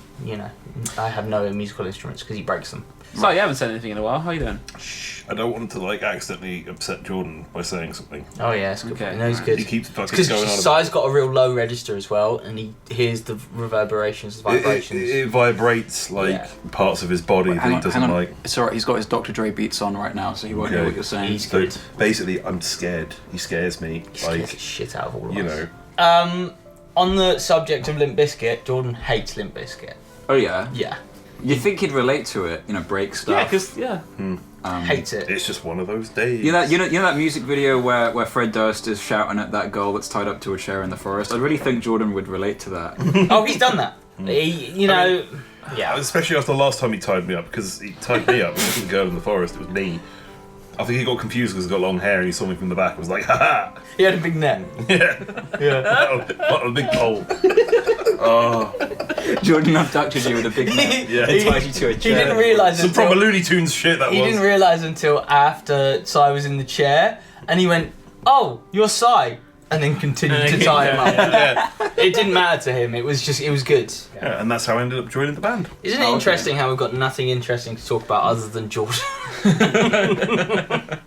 Speaker 2: I have no musical instruments because he breaks them.
Speaker 5: So you haven't said anything in a while. How you doing?
Speaker 4: I don't want to like accidentally upset Jordan by saying something.
Speaker 2: Oh yeah, it's good.
Speaker 5: Okay.
Speaker 2: No, he's good.
Speaker 4: He keeps fucking
Speaker 2: Because
Speaker 4: going on.
Speaker 2: Sai's got a real low register as well, and he hears the reverberations, the vibrations.
Speaker 4: It vibrates like
Speaker 2: Yeah.
Speaker 4: parts of his body that he doesn't like.
Speaker 1: It's alright. He's got his Dr. Dre beats on right now, so he won't know
Speaker 4: Okay.
Speaker 1: what you're saying.
Speaker 2: He's
Speaker 4: So
Speaker 2: good.
Speaker 4: basically, I'm scared. He scares me.
Speaker 2: He scares the
Speaker 4: Like,
Speaker 2: shit out of all of
Speaker 4: you
Speaker 2: us.
Speaker 4: know.
Speaker 2: On the subject of Limp Bizkit, Jordan hates Limp Bizkit.
Speaker 1: Oh yeah.
Speaker 2: Yeah.
Speaker 1: You think he'd relate to it, break stuff.
Speaker 5: Yeah, because
Speaker 2: Hates it.
Speaker 4: It's just one of those days.
Speaker 1: You know that music video where Fred Durst is shouting at that girl that's tied up to a chair in the forest? I really think Jordan would relate to that.
Speaker 2: Oh, he's done that. Yeah.
Speaker 4: Especially after the last time he tied me up, because he tied me up. It wasn't the girl in the forest, it was me. I think he got confused because he's got long hair and he saw me from the back and was like, haha!
Speaker 2: He had a big neck.
Speaker 4: Yeah. What a big pole. Oh.
Speaker 1: Jordan abducted you with a big net.
Speaker 4: Yeah.
Speaker 1: And tied you to a chair.
Speaker 2: He didn't realise
Speaker 4: Some proper Looney Tunes shit that was.
Speaker 2: He didn't realise until after Si was in the chair, and he went, "Oh, you're Si," and then continued to tie him up.
Speaker 4: Yeah.
Speaker 2: It didn't matter to him. It was good.
Speaker 4: Yeah, and that's how I ended up joining the band.
Speaker 2: Isn't it interesting how we've got nothing interesting to talk about other than Jordan?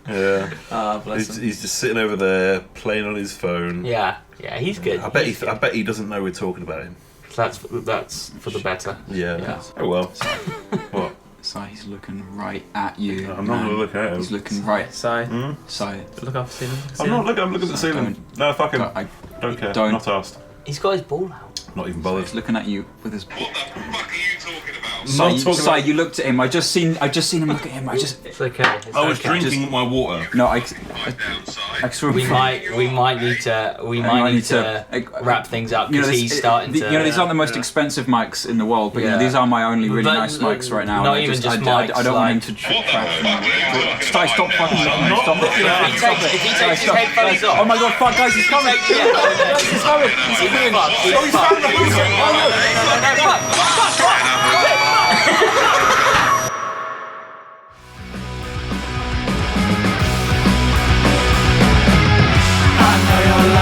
Speaker 4: Yeah.
Speaker 5: Bless him.
Speaker 4: He's just sitting over there playing on his phone.
Speaker 2: Yeah, he's good.
Speaker 4: I bet he doesn't know we're talking about him.
Speaker 2: That's for the better.
Speaker 4: Yeah. Oh well. What?
Speaker 1: Si, he's looking right at you.
Speaker 4: I'm not gonna look at him.
Speaker 1: He's looking right.
Speaker 5: Si,
Speaker 1: Si.
Speaker 5: look up the ceiling.
Speaker 4: I'm not looking. I'm looking at the ceiling. No, fuck him.
Speaker 1: I
Speaker 4: Don't care.
Speaker 1: don't.
Speaker 4: Not asked.
Speaker 2: He's got his ball out.
Speaker 4: Not even bothered.
Speaker 1: He's looking at you with his.
Speaker 3: What the fuck are you talking about?
Speaker 1: Si, you looked at him. I just seen him look at him.
Speaker 2: It's okay. It's
Speaker 4: I was
Speaker 2: okay.
Speaker 4: drinking my water.
Speaker 1: No,
Speaker 3: Pipe down, Si.
Speaker 2: We might need to wrap things up because he's starting to.
Speaker 1: These aren't the most expensive mics in the world, but
Speaker 2: Yeah.
Speaker 1: these are my only really
Speaker 2: But
Speaker 1: nice mics right now.
Speaker 2: not
Speaker 1: and
Speaker 2: even just
Speaker 1: I
Speaker 2: mics,
Speaker 1: don't want him
Speaker 2: like-
Speaker 1: to
Speaker 3: What the
Speaker 1: trash
Speaker 3: fuck are you talking
Speaker 1: Si, stop fucking looking at me. Stop it.
Speaker 2: If he takes his headphones off.
Speaker 1: Oh my god, fuck, guys, he's coming. Guys, he's coming. He's coming.
Speaker 6: I know you're